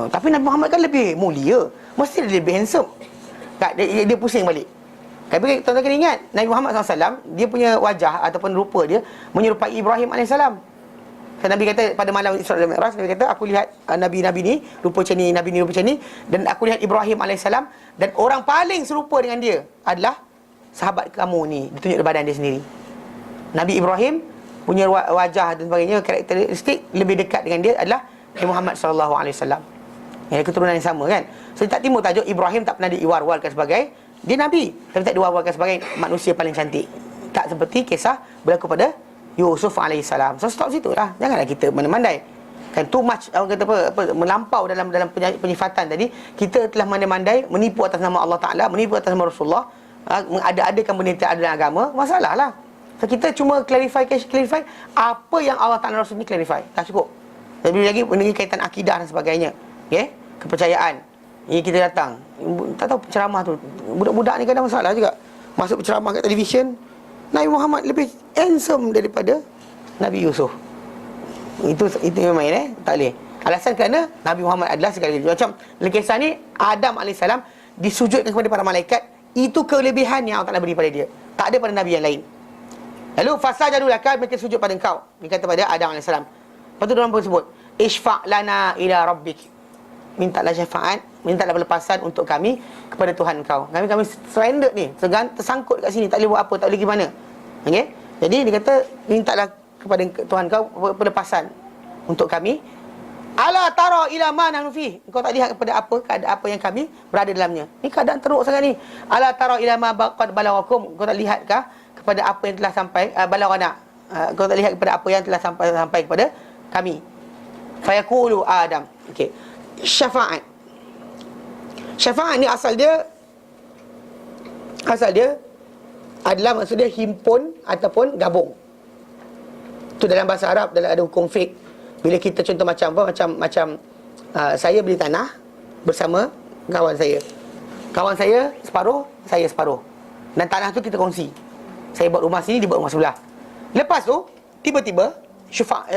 tapi Nabi Muhammad kan lebih mulia, mesti dia lebih handsome. Tak, dia pusing balik. Tapi tuan-tuan kena ingat, Nabi Muhammad SAW, dia punya wajah ataupun rupa dia menyerupai Ibrahim AS. Nabi kata pada malam Isra dan Mi'raj, Nabi kata aku lihat Nabi-Nabi ni rupa macam ni, Nabi ni rupa macam ni, dan aku lihat Ibrahim AS, dan orang paling serupa dengan dia adalah sahabat kamu ni. Dia tunjuk badan dia sendiri. Nabi Ibrahim punya wajah dan sebagainya, karakteristik lebih dekat dengan dia adalah Nabi Muhammad SAW. Yang keturunan yang sama kan. So tak timbul tajuk Ibrahim tak pernah diwar-warkan sebagai dia Nabi, tapi tak diwar-warkan sebagai manusia paling cantik. Tak seperti kisah berlaku pada Yusuf alaihissalam. So stop situ lah. Janganlah kita mandai-mandai. Kan too much, orang kata apa melampau dalam penyifatan tadi. Kita telah mandai-mandai menipu atas nama Allah Ta'ala, menipu atas nama Rasulullah, ada-adakan benda yang tak ada dalam agama. Masalah lah. So kita cuma clarify apa yang Allah Ta'ala Rasul ni clarify. Tak cukup. Lebih lagi benda kaitan akidah dan sebagainya. Okay? Kepercayaan. Ini kita datang, tak tahu penceramah tu, budak-budak ni kadang masalah juga. Masuk penceramah kat televisyen, Nabi Muhammad lebih handsome daripada Nabi Yusuf. Itu memang tak boleh. Alasan kerana Nabi Muhammad adalah segala-galanya. Macam dalam kisah ni, Adam AS disujudkan kepada para malaikat. Itu kelebihan yang Allah Ta'ala beri pada dia. Tak ada pada Nabi yang lain. Lalu fasajadu laka, mereka sujud pada engkau. Dia kata pada Adam AS. Lepas tu diorang pun sebut Ishfa' lana ila rabbik. Mintalah syafaat, mintalah pelepasan untuk kami kepada Tuhan kau. Kami stranded ni, tersangkut kat sini, tak boleh buat apa, tak boleh pergi mana. Okey? Jadi dia kata mintalah kepada Tuhan kau pelepasan untuk kami. Ala tara ila ma nahnu fi. Engkau tak lihat kepada keadaan apa yang kami berada dalamnya. Ni keadaan teruk sangat ni. Ala tara ila ma qad balaghakum. Engkau tak lihatkah kepada apa yang telah sampai balaghana. Engkau tak lihat kepada apa yang telah sampai kepada kami. Fayaqulu Adam. Okey. Syafaat. Syafaat ni asal dia adalah maksud dia himpun ataupun gabung. Itu dalam bahasa Arab, dalam ada hukum fiqh. Bila kita contoh macam apa, macam saya beli tanah bersama kawan saya. Kawan saya separuh, saya separuh. Dan tanah tu kita kongsi. Saya buat rumah sini, dia buat rumah sebelah. Lepas tu tiba-tiba syufa'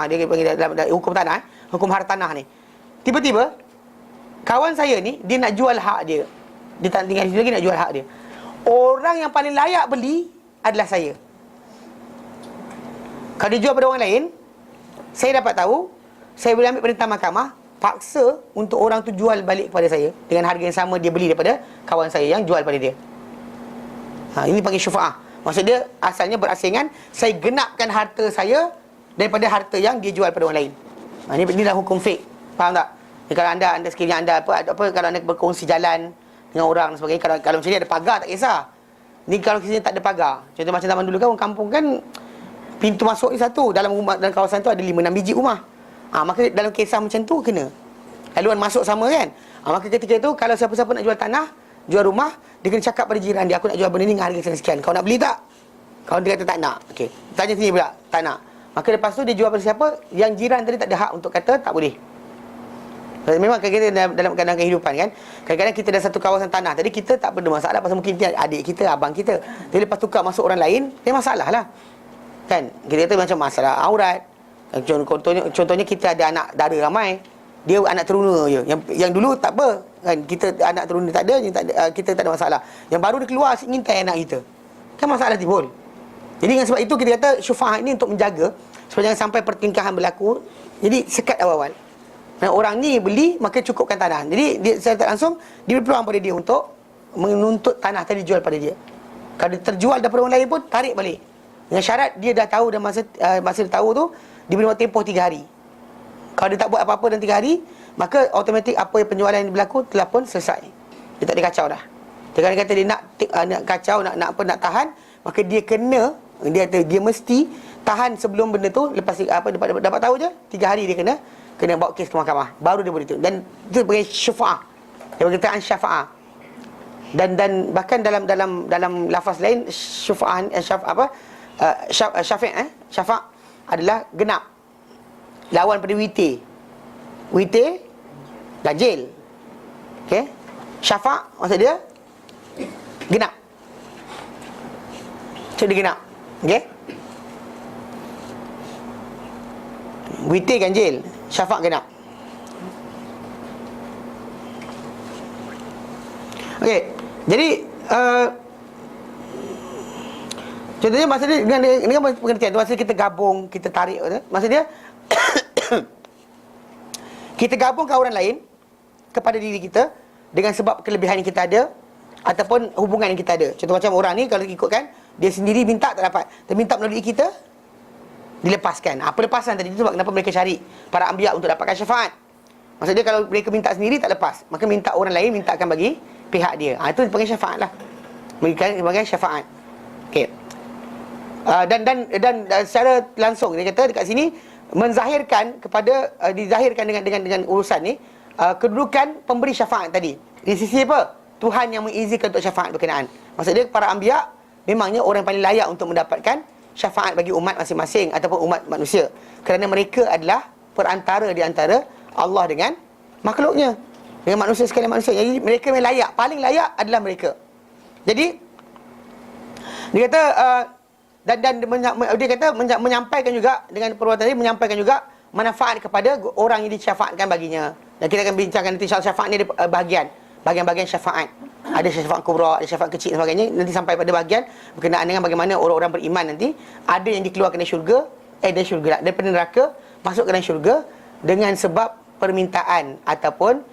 dia panggil dalam hukum tanah, hukum harta tanah ni. Tiba-tiba kawan saya ni dia nak jual hak dia. Dia tak tinggal sini lagi, nak jual hak dia. Orang yang paling layak beli adalah saya. Kalau dia jual pada orang lain, saya dapat tahu, saya boleh ambil perintah mahkamah, paksa untuk orang tu jual balik kepada saya dengan harga yang sama dia beli daripada kawan saya yang jual pada dia. Ini panggil syufa'ah. Maksud dia asalnya berasingan, saya genapkan harta saya daripada harta yang dia jual pada orang lain. Ini adalah hukum fiqh. Faham tak? Kalau anda sekiranya anda kalau anda berkongsi jalan dengan orang dan sebagainya, kalau macam ni ada pagar tak kisah. Ni kalau kisahnya tak ada pagar, contoh macam zaman dulu kan orang kampung kan, pintu masuk ni satu, dalam rumah, dalam kawasan tu ada 5-6 biji rumah. Maka dalam kisah macam tu kena laluan masuk sama kan. Maka ketika tu kalau siapa-siapa nak jual tanah, jual rumah, dia kena cakap pada jiran dia, aku nak jual benda ni dengan harga sekian, kau nak beli tak? Kalau dia kata tak nak, okey, tanya sini pula, tak nak. Maka lepas tu dia jual pada siapa? Yang jiran tadi tak ada hak untuk kata tak boleh. Memang kadang-kadang dalam keadaan kehidupan kan, kadang-kadang kita dah satu kawasan tanah, tadi kita tak ada masalah pasal mungkin kita adik kita, abang kita. Jadi lepas tukar masuk orang lain, dia masalah lah kan. Kita kata macam masalah aurat. Contohnya kita ada anak dara ramai, dia anak teruna je. Yang dulu tak apa kan, kita anak teruna tak ada, kita tak ada masalah. Yang baru dia keluar asyik ngintai anak kita, kan masalah timbul. Jadi dengan sebab itu kita kata syufa'ah ini untuk menjaga supaya jangan sampai pertingkahan berlaku. Jadi sekat awal-awal. Dan orang ni beli, maka cukupkan tanah. Jadi dia secara tak langsung diberi peluang pada dia untuk menuntut tanah tadi jual pada dia. Kalau dia terjual daripada orang lain pun tarik balik. Dengan syarat dia dah tahu, dan masa dia tahu tu diberi waktu tempoh 3 hari. Kalau dia tak buat apa-apa dalam 3 hari, maka automatik apa yang penjualan yang berlaku telah pun selesai. Dia tak ada kacau dah. Dia kata dia nak kacau, nak tahan, maka dia kena, dia mesti tahan sebelum benda tu. Lepas dapat tahu je 3 hari dia kena bawa kes ke mahkamah, baru dia boleh tu. Dan itu sebagai syufa'ah, dia berkaitan syafa'ah. Dan bahkan dalam lafaz lain syufa'ah, syafa' adalah genap, lawan pada witir ganjil. Okey, syafa' maksud dia genap, so dia genap. Okey, witir ganjil, syafa' genap. Okey, jadi contohnya masa dia dengan pengertian tu, masa kita gabung, kita tarik, masa dia kita gabungkan orang lain kepada diri kita dengan sebab kelebihan yang kita ada ataupun hubungan yang kita ada. Contoh macam orang ni kalau ikutkan, dia sendiri minta tak dapat, dia minta melalui kita, dilepaskan. Pelepasan tadi itu sebab kenapa mereka cari para anbiya untuk dapatkan syafaat. Maksudnya kalau mereka minta sendiri tak lepas, maka minta orang lain mintakan bagi pihak dia. Itu dipanggil syafaat lah, dipanggil syafaat. Okey. Dan secara langsung dia kata dekat sini menzahirkan kepada dizahirkan dengan urusan ni kedudukan pemberi syafaat tadi. Di sisi apa? Tuhan yang mengizinkan untuk syafaat berkenaan. Maksudnya para anbiya memangnya orang paling layak untuk mendapatkan syafaat bagi umat masing-masing ataupun umat manusia, kerana mereka adalah perantara di antara Allah dengan makhluknya, dengan manusia sekalian manusia. Jadi mereka yang layak, paling layak adalah mereka. Jadi dia kata dia kata menyampaikan juga dengan perbuatan ini, menyampaikan juga manfaat kepada orang yang disyafaatkan baginya. Dan kita akan bincangkan nanti syafaat ni ada bahagian-bagian syafaat. Ada syafaat kubra, ada syafaat kecil dan sebagainya. Nanti sampai pada bahagian berkenaan dengan bagaimana orang-orang beriman nanti ada yang dikeluarkan dari syurga, dari syurga, daripada neraka masuk ke dalam syurga dengan sebab permintaan ataupun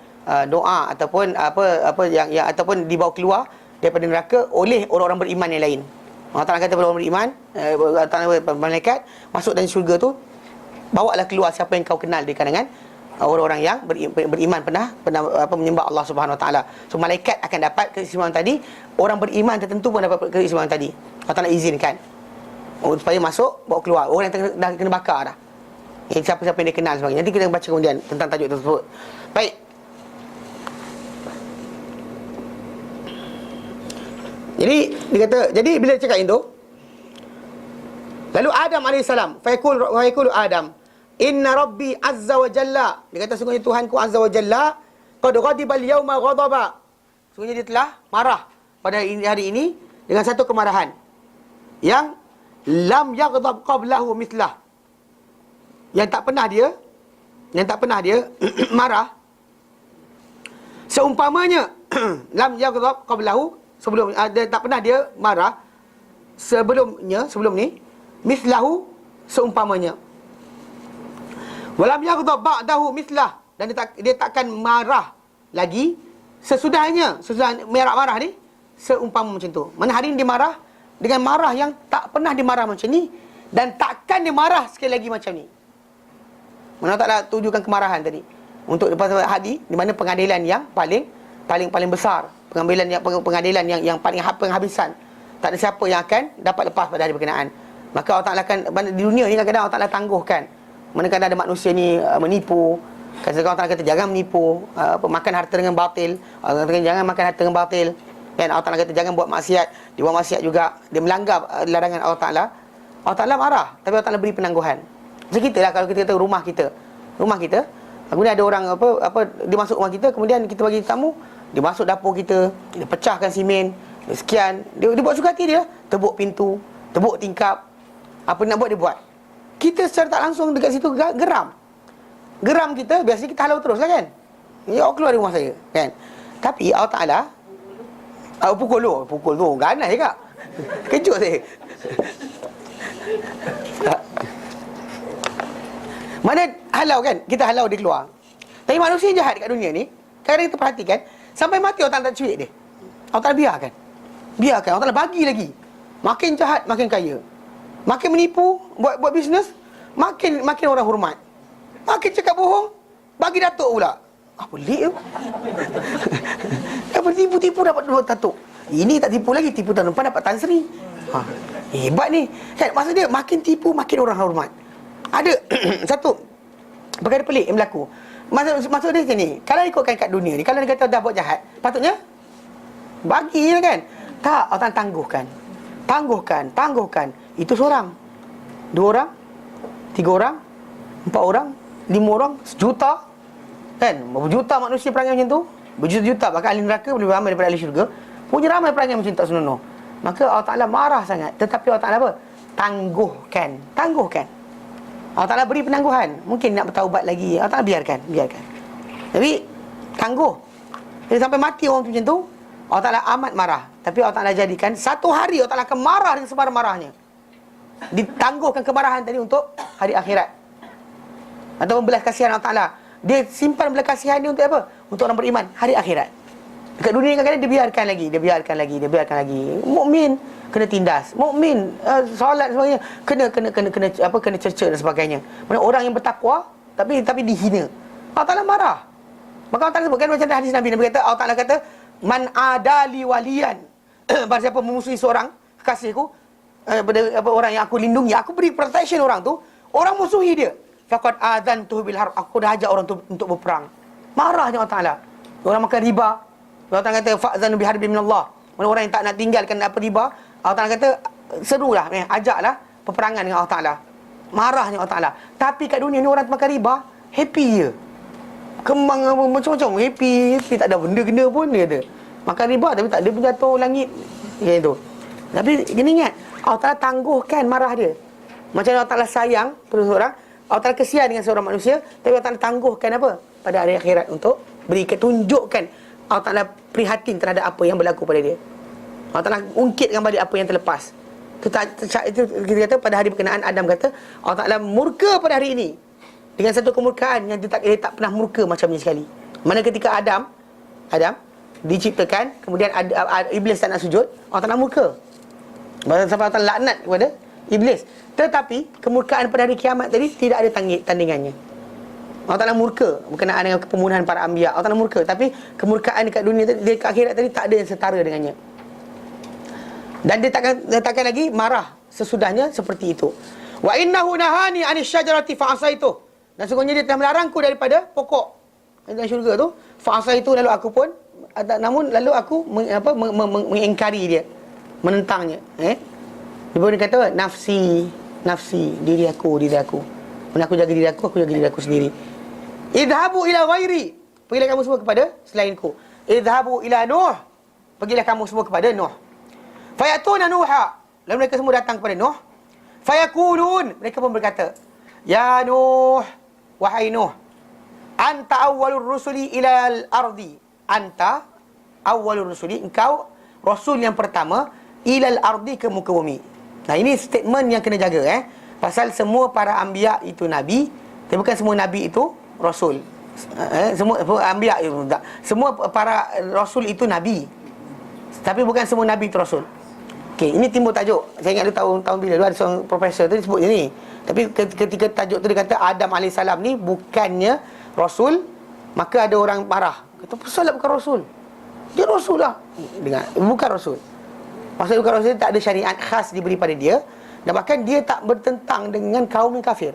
doa ataupun apa yang ataupun dibawa keluar daripada neraka oleh orang-orang beriman yang lain. Allah Ta'ala kata pada orang beriman, Allah Ta'ala malaikat masuk dalam syurga tu, bawalah keluar siapa yang kau kenal di kalangan orang-orang yang beriman pernah menyembah Allah Subhanahu Wa Ta'ala. So malaikat akan dapat keistimewaan tadi, orang beriman tertentu pun dapat keistimewaan tadi. Allah Ta'ala izinkan supaya masuk, bawa keluar orang yang dah kena bakar dah. Siapa-siapa yang dia kenal sebagainya. Nanti kita baca kemudian tentang tajuk tersebut. Baik. Jadi dia kata, jadi bila dia cakap itu, lalu Adam alaihissalam, fa yaqulu Adam, inna rabbi azza wa jalla, dia kata sungguhnya Tuhanku azza wa jalla qad ghadiba al-yawma ghadaba, sungguhnya dia telah marah pada hari ini dengan satu kemarahan yang lam yaghdab qablahu mithlah, yang tak pernah dia marah seumpamanya lam yaghdab qablahu, sebelum dia tak pernah dia marah sebelum ni mithlahu, seumpamanya. Walam yaghdab ba'dahu mithlah, dan dia takkan marah lagi sesudah marah ni seumpama macam tu. Mana hari ni dia marah dengan marah yang tak pernah dimarah macam ni, dan takkan dia marah sekali lagi macam ni. Mana taklah tujukan kemarahan tadi untuk lepas hadi, di mana pengadilan yang paling besar, pengadilan yang paling penghabisan. Tak ada siapa yang akan dapat lepas pada hari berkenaan. Maka Allah Ta'ala akan, di dunia ni kadang-kadang Allah Ta'ala tangguhkan. Mana-kadang ada manusia ni menipu. Kadang-kadang Allah Ta'ala kata jangan menipu, makan harta dengan batil. Allah Ta'ala kata jangan makan harta dengan batil. Dan Allah Ta'ala kata jangan buat maksiat. Dia buat maksiat juga, dia melanggar larangan Allah Ta'ala. Allah Ta'ala marah, tapi Allah Ta'ala beri penangguhan. Macam kita lah, kalau kita kata rumah kita, kemudian ada orang dia masuk rumah kita, kemudian kita bagi tamu, dia masuk dapur kita, dia pecahkan simen, dia sekian, dia buat suka hati dia, tebuk pintu, tebuk tingkap, apa nak buat dia buat. Kita secara tak langsung dekat situ geram kita, biasanya kita halau terus lah kan. Ya, keluar dari rumah saya kan. Tapi Allah Ta'ala pukul tu ganas je kak. Kejut saya. Mana halau kan, kita halau dia keluar. Tapi manusia jahat dekat dunia ni, kadang-kadang kita perhatikan, sampai mati Allah Ta'ala tak culik dia. Allah Ta'ala biarkan Allah Ta'ala bagi lagi. Makin jahat makin kaya, makin menipu, buat bisnes, makin orang hormat. Makin cakap bohong, bagi datuk pula. Pelik tu. Dapat tipu-tipu dapat datuk. Ini tak tipu lagi, tipu tahun depan dapat Tan Sri. Hebat ni kan. Maksud dia makin tipu makin orang hormat. Ada satu perkara pelik yang berlaku. Maksud dia macam ni, kalau ikutkan kat dunia ni, kalau dia kata dah buat jahat, patutnya bagi lah kan. Tak, Allah tangguhkan. Itu seorang, 2 orang, 3 orang, 4 orang, 5 orang, 1 juta kan. Berjuta manusia perangai macam tu, berjuta-juta, bahkan ahli neraka boleh ramai daripada ahli syurga, punya ramai perangai macam tak senonoh. Maka Allah Ta'ala marah sangat. Tetapi Allah Ta'ala apa? Tangguhkan. Allah Ta'ala beri penangguhan. Mungkin nak bertaubat lagi, Allah Ta'ala biarkan. Tapi tangguh. Jadi sampai mati orang tu macam tu, Allah Ta'ala amat marah. Tapi Allah Ta'ala jadikan satu hari Allah Ta'ala akan marah dengan semarah-marahnya. Ditangguhkan kemarahan tadi untuk hari akhirat, ataupun belas kasihan Allah Ta'ala. Dia simpan belas kasihan dia untuk apa? Untuk orang beriman hari akhirat. Dekat dunia kadang-kadang dia biarkan lagi. Mukmin kena tindas, mukmin solat sebagainya kena cerca dan sebagainya. Mana orang yang bertakwa tapi dihina, Allah Ta'ala marah. Maka Allah Ta'ala sebutkan macam hadis Nabi kata, Allah Ta'ala kata, man adali waliyan, barang siapa memusuhi seorang kekasihku, orang yang aku lindungi, aku beri protection orang tu, orang musuhi dia, faqad adzantuhu bil harb, aku dah ajak orang tu untuk berperang. Marahnya Allah Ta'ala. Orang makan riba, Allah Ta'ala kata fa'zanu bi harbin minallah. Orang yang tak nak tinggalkan apa riba, Allah Ta'ala kata serulah, ajaklah peperangan dengan Allah Ta'ala. Marahnya Allah Ta'ala. Tapi kat dunia ni orang makan riba happy je, kembang macam-macam, happy, tak ada benda kena pun dia kata. Makan riba tapi tak ada pun jatuh langit macam tu. Tapi kena ingat, Allah Ta'ala tangguhkan marah dia. Macam Allah Ta'ala sayang pada seorang, Allah Ta'ala kesian dengan seorang manusia, tapi Allah Ta'ala tangguhkan apa? Pada hari akhirat untuk beri ketunjukkan Allah Ta'ala prihatin terhadap apa yang berlaku pada dia. Allah Ta'ala ungkitkan balik apa yang terlepas. Itu kita kata pada hari berkenaan Adam kata, Allah Ta'ala murka pada hari ini dengan satu kemurkaan yang dia tak pernah murka macam ni sekali. Mana ketika Adam diciptakan, kemudian Iblis tak nak sujud, Allah Ta'ala murka. Sampai Allah laknat kepada iblis. Tetapi kemurkaan pada hari kiamat tadi tidak ada tandingannya. Allah Ta'ala murka berkenaan dengan pembunuhan para anbiya. Allah Ta'ala murka, tapi kemurkaan dekat dunia tadi, dekat akhirat tadi tak ada yang setara dengannya. Dan dia takkan lagi marah sesudahnya seperti itu. Wa innahu nahani 'anil syajarati fa asaitu. Dan sesungguhnya dia telah melarangku daripada pokok dalam syurga tu. Fa asaitu, lalu aku pun lalu aku mengingkari dia, menentangnya. Dia pun kata nafsi, diri aku. Bila aku jaga diri aku jaga diri aku sendiri. Idhabu ila ghairi, pergilah kamu semua kepada selainku. Idhabu ila Nuh, pergilah kamu semua kepada Nuh. Fayatuna Nuha, lalu mereka semua datang kepada Nuh. Fayakulun, mereka pun berkata, ya Nuh, wahai Nuh, anta awwalur rusuli ilal ardi. Anta awwalur rusuli, engkau rasul yang pertama ilal ardi, ke muka bumi. Nah, ini statement yang kena jaga, pasal semua para anbiya itu nabi, tapi bukan semua nabi itu rasul. Semua anbiya itu tak. Semua para rasul itu nabi, tapi bukan semua nabi itu rasul. Okey, ini timbul tajuk. Saya ingat tahun bila dulu ada seorang profesor tu sebut ni. Tapi ketika tajuk tu dia kata Adam AS ni bukannya rasul, maka ada orang marah. Kata pasal bukan rasul. Dia rasul lah. Dengar, bukan rasul. Maksud bukan rasul, tak ada syariat khas diberi pada dia, dan bahkan dia tak bertentang dengan kaum yang kafir.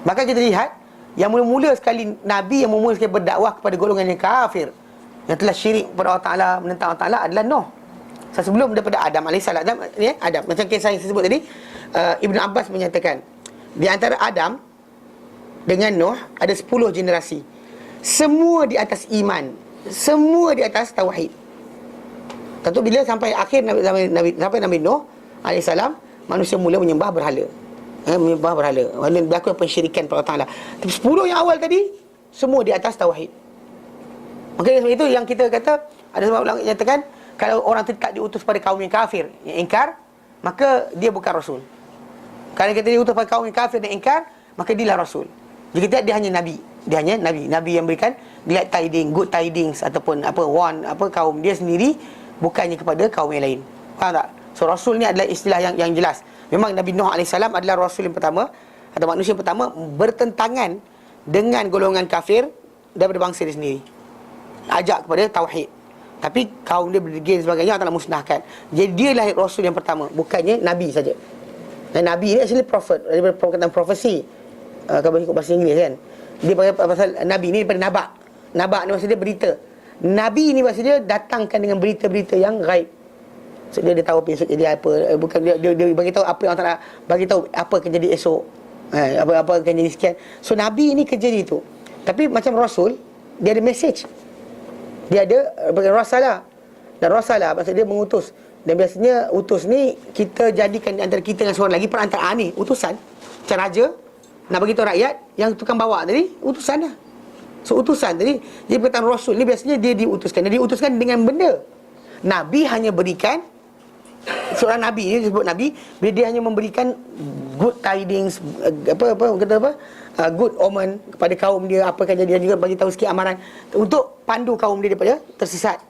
Bahkan kita lihat yang mula-mula sekali Nabi yang mula sekali berdakwah kepada golongan yang kafir, yang telah syirik kepada Allah Ta'ala, menentang Allah Ta'ala, adalah Nuh. Sebelum daripada Adam AS, Adam, macam kisah yang saya sebut tadi, Ibn Abbas menyatakan di antara Adam dengan Nuh ada 10 generasi, semua di atas iman, semua di atas tauhid. Tentu bila sampai akhir Nabi Nuh AS, manusia mula menyembah berhala. Menyembah berhala, berlaku pensyirikan kepada Allah Ta'ala. Tapi 10 yang awal tadi semua di atas tauhid. Maka sebab itu yang kita kata, ada sebab ulama yang nyatakan, kalau orang tu tak diutus pada kaum yang kafir, yang ingkar, maka dia bukan rasul. Kalau kita diutus pada kaum yang kafir dan ingkar, maka dialah rasul. Jika tidak, dia hanya nabi. Dia hanya nabi yang berikan glad tidings, good tidings, ataupun warn kaum dia sendiri, bukannya kepada kaum yang lain. Faham tak? So rasul ni adalah istilah yang jelas. Memang Nabi Nuh AS adalah rasul yang pertama, atau manusia yang pertama bertentangan dengan golongan kafir daripada bangsa dia sendiri, ajak kepada tauhid. Tapi kaum dia berdegil sebagainya, Allah Ta'ala musnahkan. Jadi dia lah rasul yang pertama, bukannya nabi saja. Dan nabi ni actually prophet, daripada perkataan profesi, kalau ikut bahasa Inggeris kan. Dia pasal nabi ni daripada nabak. Nabak ni maksud dia berita. Nabi ni maksud dia datangkan dengan berita-berita yang gaib. So dia tahu besok jadi apa, bukan dia bagi tahu apa yang Allah Ta'ala bagi tahu apa akan jadi esok, apa akan jadi sekian. So nabi ni kerja dia tu. Tapi macam rasul, dia ada message, dia ada rasalah. Dan rasalah maksud dia mengutus. Dan biasanya utus ni kita jadikan antara kita dengan seorang lagi perantaraan ni, utusan. Macam raja nak bagi tahu rakyat, yang tukang bawa tadi utusan dah. So utusan tadi, dia perkataan rasul ni biasanya dia diutuskan. Dia diutuskan dengan benda. Nabi hanya berikan, seorang nabi ni disebut nabi bila dia hanya memberikan good tidings, good omen kepada kaum dia, apa akan jadi, dan juga bagi tahu sikit amaran untuk pandu kaum dia daripada tersesat.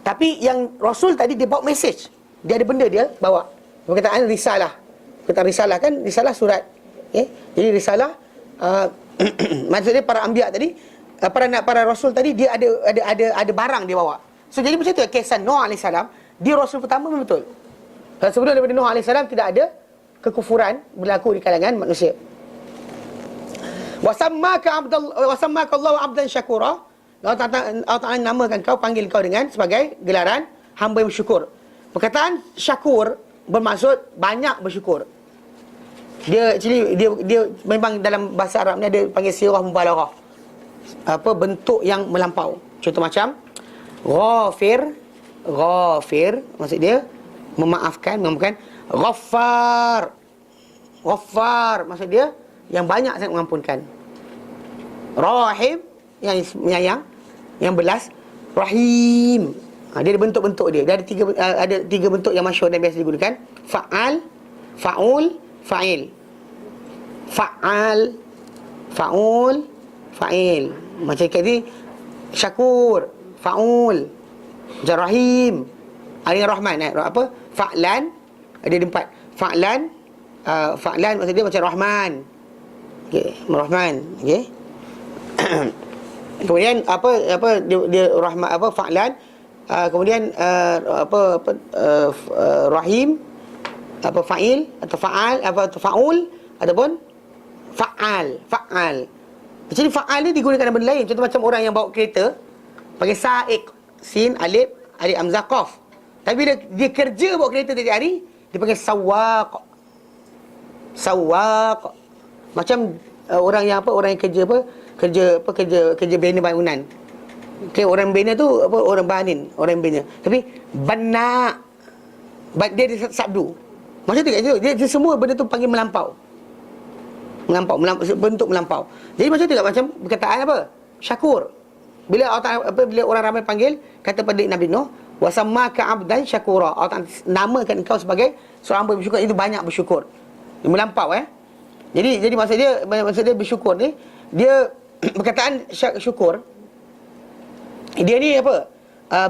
Tapi yang rasul tadi dia bawa message, dia ada benda dia bawa. Perkataan risalah, perkataan risalah kan, risalah surat, jadi risalah maksudnya para anbiya tadi, para rasul tadi, dia ada barang dia bawa. So jadi macam tu kisah Nuh AS, dia rasul pertama betul. Sebelum daripada Nuh AS tidak ada kekufuran berlaku di kalangan manusia. Wasammaka Allahu 'abdan syakura. Allah Ta'ala namakan kau, panggil kau dengan sebagai gelaran hamba yang bersyukur. Perkataan syakur bermaksud banyak bersyukur. Dia actually dia memang dalam bahasa Arab ni ada panggil sirah mubalaghah. Bentuk yang melampau. Contoh macam ghafir maksud dia memaafkan. Ghaffar maksud dia yang banyak sangat mengampunkan. Rahim yang menyayang, yang belas. Rahim, dia ada bentuk-bentuk dia. Dia ada tiga bentuk yang masyhur dan biasa digunakan. Fa'al, fa'ul, fa'il. Fa'al, fa'ul, fa'il. Macam tadi syakur, fa'ul. Macam rahim, ada yang rahman, Fa'lan, ada 4. Fa'lan, fa'lan maksud dia macam Rahman. Okey, Rahman, okey. Kemudian dia Rahman, Fa'lan, kemudian Rahim, fa'il atau fa'al, atau fa'ul, ataupun fa'al. Jadi fa'al ni digunakan dalam benda lain. Contoh macam orang yang bawa kereta pakai sa'iq, sin, alif hamzah, qaf. Tapi bila dia kerja bawa kereta tiap hari, dia panggil sawaq. Macam orang yang kerja bina bangunan. Okey, orang bina tu orang banin, orang bina. Tapi banna, dia sabdu. Macam tu kat situ. Dia semua benda tu panggil melampau. Bentuk melampau. Jadi macam tu kat, macam perkataan apa? Syakur. Bila orang ramai panggil, kata pada Nabi Nuh, wasammaka abdan syakura. Allah namakan engkau sebagai seorang hamba bersyukur. Itu banyak bersyukur. Dia melampau Jadi maksud dia bersyukur ni, dia perkataan syukur. Dia ni apa?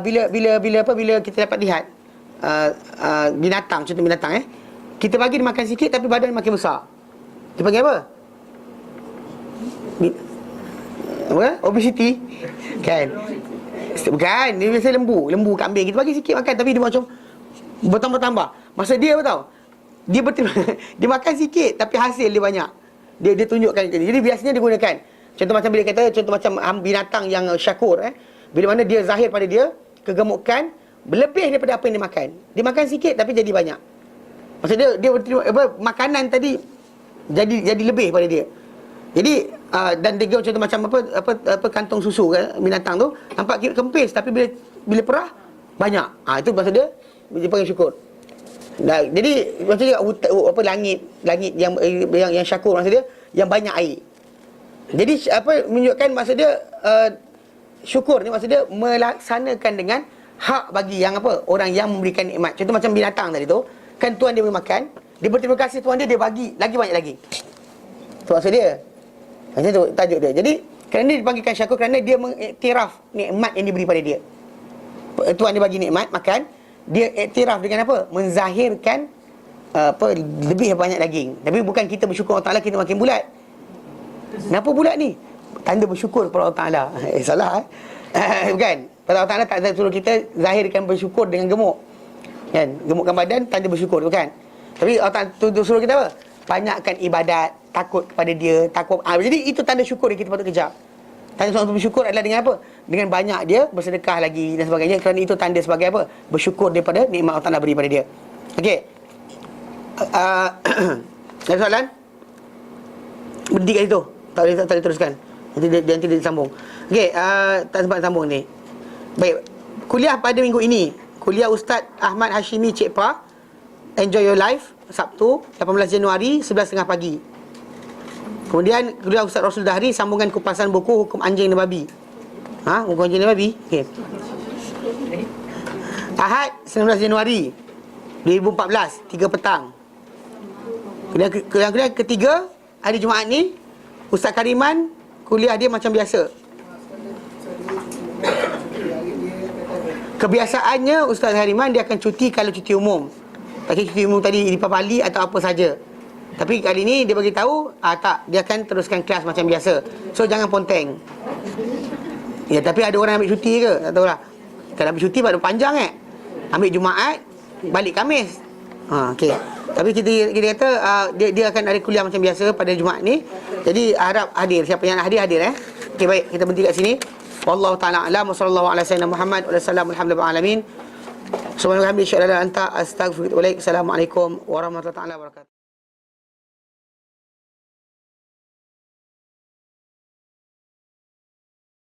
Bila kita dapat lihat binatang, contoh binatang kita bagi dia makan sikit tapi badan makin besar. Dia panggil apa? Obesity. Kan? Bukan, dia biasa lembu kambing. Kita bagi sikit makan tapi dia macam bertambah-tambah. Maksud dia apa tahu? Dia makan sikit tapi hasil dia banyak. Dia tunjukkan itu. Jadi biasanya digunakan. Contoh macam bila kata, contoh macam binatang yang syakur bila mana dia zahir pada dia kegemukan lebih daripada apa yang dia makan. Dia makan sikit tapi jadi banyak. Maksud dia makanan tadi jadi lebih pada dia. Jadi dan dia contoh macam apa kantong susu binatang tu nampak kempis tapi bila perah banyak. Itu maksud dia panggil syukur. Jadi maksud dia langit yang syakur, maksud dia yang banyak air. Jadi menunjukkan maksud dia syukur ni maksud dia melaksanakan dengan hak bagi yang orang yang memberikan nikmat. Contoh macam binatang tadi tu, kan tuan dia beri makan, dia berterima kasih tuan dia bagi lagi banyak lagi. Tu maksud dia. Macam tu tajuk dia. Jadi kerana dia dipanggilkan syakur kerana dia mengiktiraf nikmat yang diberi pada dia. Tuan dia bagi nikmat makan, dia iktiraf dengan apa? Menzahirkan lebih banyak daging. Tapi bukan kita bersyukur Allah Taala kita makin bulat. Kenapa bulat ni? Tanda bersyukur kepada Allah Taala. Salah bukan. Allah Taala tak suruh kita zahirkan bersyukur dengan gemuk. Kan? Gemukkan badan tanda bersyukur, bukan. Tapi Allah Taala suruh kita apa? Banyakkan ibadat, takut kepada dia, takut. Jadi itu tanda syukur yang kita patut kejar. Tanda seorang bersyukur adalah dengan apa? Dengan banyak dia bersedekah lagi dan sebagainya. Kerana itu tanda sebagai apa? Bersyukur daripada nikmat Allah Taala beri pada dia. Okey. Ada soalan? Berhenti kat situ. Tak boleh teruskan. Nanti dia sambung. Okey, tak sempat sambung ni. Baik. Kuliah pada minggu ini. Kuliah Ustaz Ahmad Hashimi Cik Pa. Enjoy Your Life. Sabtu 18 Januari 11.30 pagi. Kemudian kuliah Ustaz Rasul Dahri sambungan kupasan buku Hukum Anjing dan Babi. Hukum Anjing dan Babi. Okey. Ahad 19 Januari 2014 3 petang. Kuliah ketiga hari Jumaat ni Ustaz Kariman kuliah dia macam biasa. Kebiasaannya Ustaz Kariman dia akan cuti kalau cuti umum. Pakai cuti umum tadi di Papali atau apa saja. Tapi kali ni dia bagi tahu tak, dia akan teruskan kelas macam biasa. So jangan ponteng. Ya, tapi ada orang ambil cuti ke? Tak tahulah. Kalau ambil cuti pada panjang ambil Jumaat, balik Khamis. Okey. Tapi kita kata dia akan ada kuliah macam biasa pada Jumaat ni. Jadi harap hadir. Siapa yang hadir Okey, baik, kita berhenti kat sini. Wallahu taala a'lam. Sallallahu alaihi wasallam Muhammad wa sallam alhamdulillah alamin. Subhanallah bihamdihi asyhadu an la ilaha illa anta astaghfiruka wa atubu ilaik. Assalamualaikum warahmatullahi wabarakatuh.